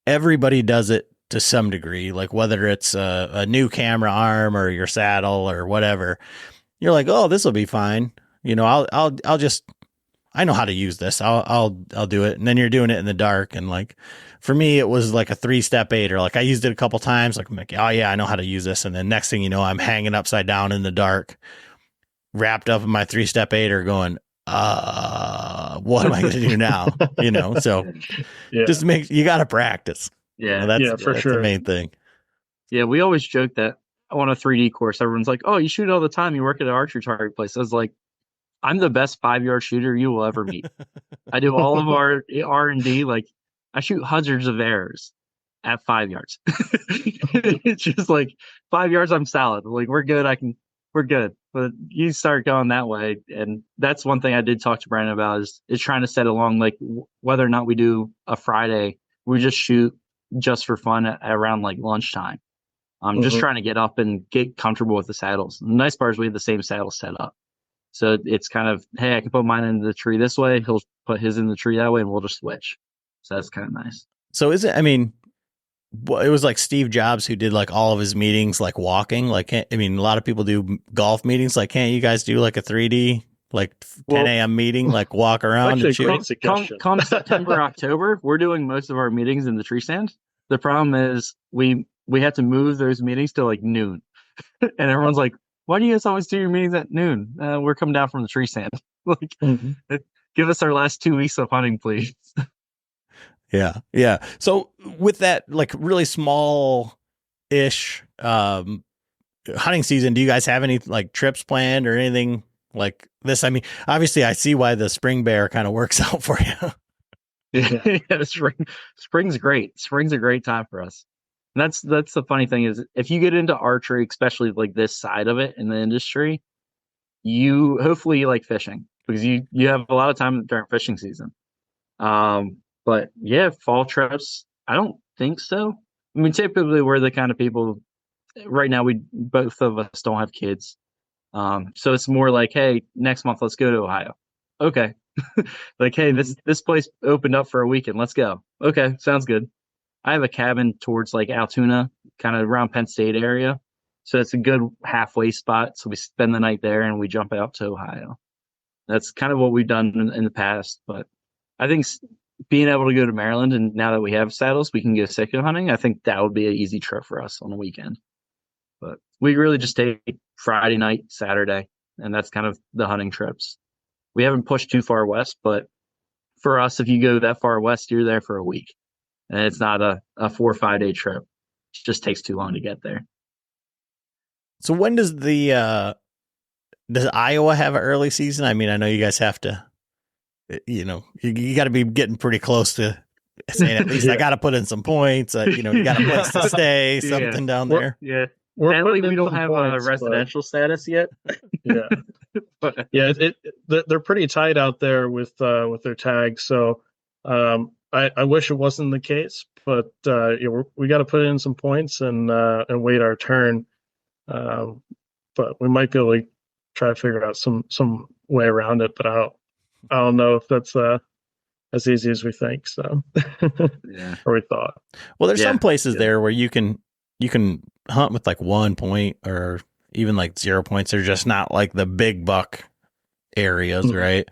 everybody does it to some degree, like whether it's a new camera arm or your saddle or whatever, you're like, oh, this will be fine. I'll just, I know how to use this. I'll do it. And then you're doing it in the dark. And for me, it was like a 3-step aider. I used it a couple times. I'm like, oh yeah, I know how to use this. And then next thing you know, I'm hanging upside down in the dark, wrapped up in my 3-step aider going, what am I going to do now? So just you got to practice. Yeah. That's sure. The main thing. Yeah. We always joke that on a 3D course, everyone's like, oh, you shoot all the time. You work at an archery target place. I was like, I'm the best 5-yard shooter you will ever meet. I do all of our R&D. I shoot hundreds of arrows at 5 yards. It's just 5 yards, I'm solid. We're good. We're good. But you start going that way. And that's one thing I did talk to Brandon about is trying to set along, whether or not we do a Friday, we just shoot just for fun around lunchtime. I'm just trying to get up and get comfortable with the saddles. The nice part is we have the same saddle set up. So it's kind of, hey, I can put mine into the tree this way. He'll put his in the tree that way, and we'll just switch. So that's kind of nice. So is it, it was like Steve Jobs who did all of his meetings, walking. A lot of people do golf meetings. Can't you guys do a 3D, 10 a.m. meeting, walk around and shoot? Come September, October, we're doing most of our meetings in the tree stand. The problem is we have to move those meetings to noon. And everyone's like, why do you guys always do your meetings at noon? We're coming down from the tree stand. Give us our last 2 weeks of hunting, please. Yeah. Yeah. So with that, really small-ish hunting season, do you guys have any trips planned or anything like this? Obviously I see why the spring bear kind of works out for you. Yeah, spring's great. Spring's a great time for us. And that's the funny thing is if you get into archery, especially this side of it in the industry, you hopefully like fishing because you have a lot of time during fishing season. But yeah, fall trips, I don't think so. Typically we're the kind of people right now, both of us don't have kids. So it's more hey, next month, let's go to Ohio. Okay. Hey, this place opened up for a weekend. Let's go. Okay. Sounds good. I have a cabin towards Altoona, kind of around Penn State area. So it's a good halfway spot. So we spend the night there and we jump out to Ohio. That's kind of what we've done in the past. But I think being able to go to Maryland and now that we have saddles, we can go sicko hunting. I think that would be an easy trip for us on a weekend. But we really just take Friday night, Saturday, and that's kind of the hunting trips. We haven't pushed too far west, but for us, if you go that far west, you're there for a week. And it's not a 4 or 5 day trip. It just takes too long to get there. So when does does Iowa have an early season? I know you guys have to, you got to be getting pretty close to saying at least I got to put in some points. You got a place to stay, something down there. Yeah. Sadly, we don't have a residential status yet. Yeah. But yeah, they're pretty tight out there with their tags. So I wish it wasn't the case, but we got to put in some points and wait our turn. But we might be able to try to figure out some way around it. But I don't know if that's as easy as we think. So yeah, or we thought. Well, there's some places there where you can hunt with 1 point or even 0 points. They're just not the big buck areas, right?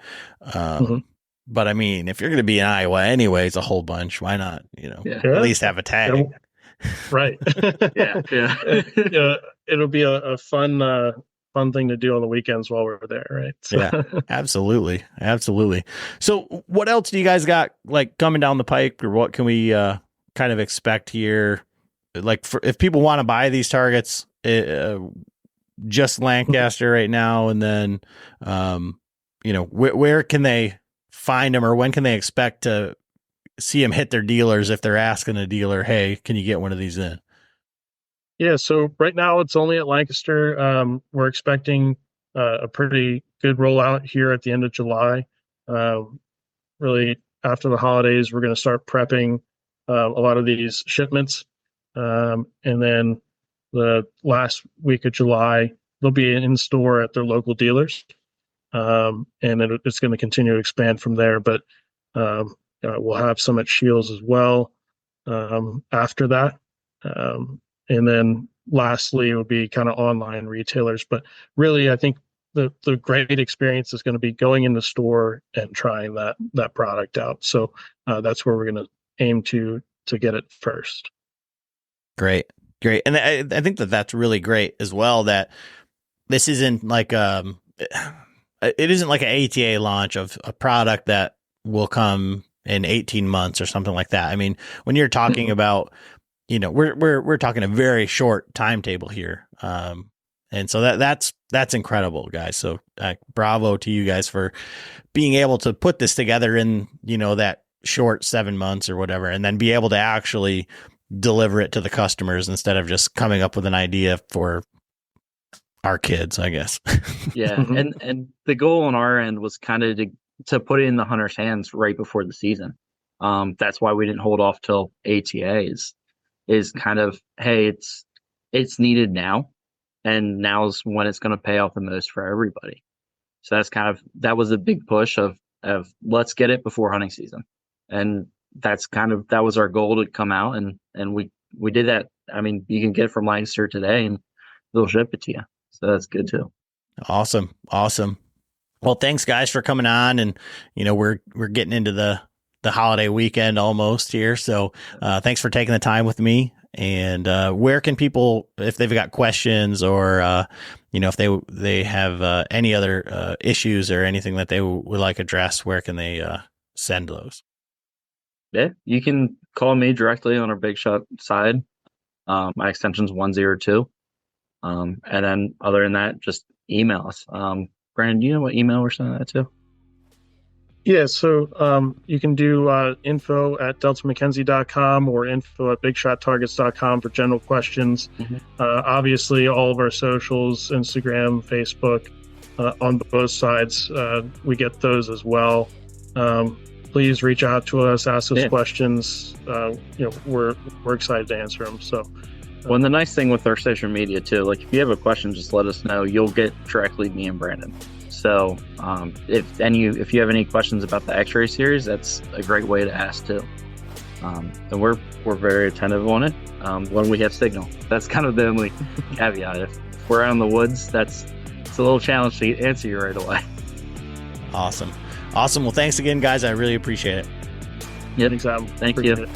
But if you're going to be in Iowa anyways, a whole bunch, why not? At least have a tag. Right. Yeah. It'll be a fun thing to do on the weekends while we're there, right? So. Yeah, absolutely. So what else do you guys got coming down the pike, or what can we kind of expect here? If people want to buy these targets, just Lancaster right now? And then, where can they find them, or when can they expect to see them hit their dealers if they're asking a dealer, hey, can you get one of these in? Yeah, so right now it's only at Lancaster. We're expecting a pretty good rollout here at the end of July. Really, after the holidays, we're going to start prepping a lot of these shipments. And then the last week of July, they'll be in store at their local dealers. And it's going to continue to expand from there. But we'll have some at Shields as well after that. And then lastly, it would be kind of online retailers. But really, I think the great experience is going to be going in the store and trying that product out. So that's where we're going to aim to get it first. Great. And I think that's really great as well, that this isn't like it isn't like an ATA launch of a product that will come in 18 months or something like that. I mean, when you're talking about, we're talking a very short timetable here. And so that's incredible, guys. So bravo to you guys for being able to put this together in, that short 7 months or whatever, and then be able to actually deliver it to the customers instead of just coming up with an idea for our kids, I guess. Yeah. And the goal on our end was kind of to put it in the hunter's hands right before the season. That's why we didn't hold off till ATA is kind of, hey, it's needed now. And now's when it's going to pay off the most for everybody. So that was a big push of let's get it before hunting season. And that was our goal to come out and we did that. I mean, you can get it from Lancaster today and they'll ship it to you. So that's good too. Awesome. Well, thanks guys for coming on, and we're getting into the holiday weekend almost here. So thanks for taking the time with me. And where can people, if they've got questions or if they have any other issues or anything that they would like addressed, where can they send those? Yeah, you can call me directly on our Big Shot side. My extension's 102. And then other than that, just email us. Brandon, do you know what email we're sending that to? Yeah, so you can do info@deltamckenzie.com or info@bigshottargets.com for general questions. Mm-hmm. Obviously, all of our socials, Instagram, Facebook, on both sides, we get those as well. Please reach out to us, ask us questions. We're excited to answer them. So, well, and the nice thing with our social media too, like if you have a question, just let us know. You'll get directly me and Brandon. So if you have any questions about the X-Ray series, that's a great way to ask too. And we're very attentive on it when we have signal. That's kind of the only caveat. If we're out in the woods, it's a little challenge to answer you right away. Awesome. Well, thanks again, guys. I really appreciate it. Yeah, thanks, Adam. Thank you.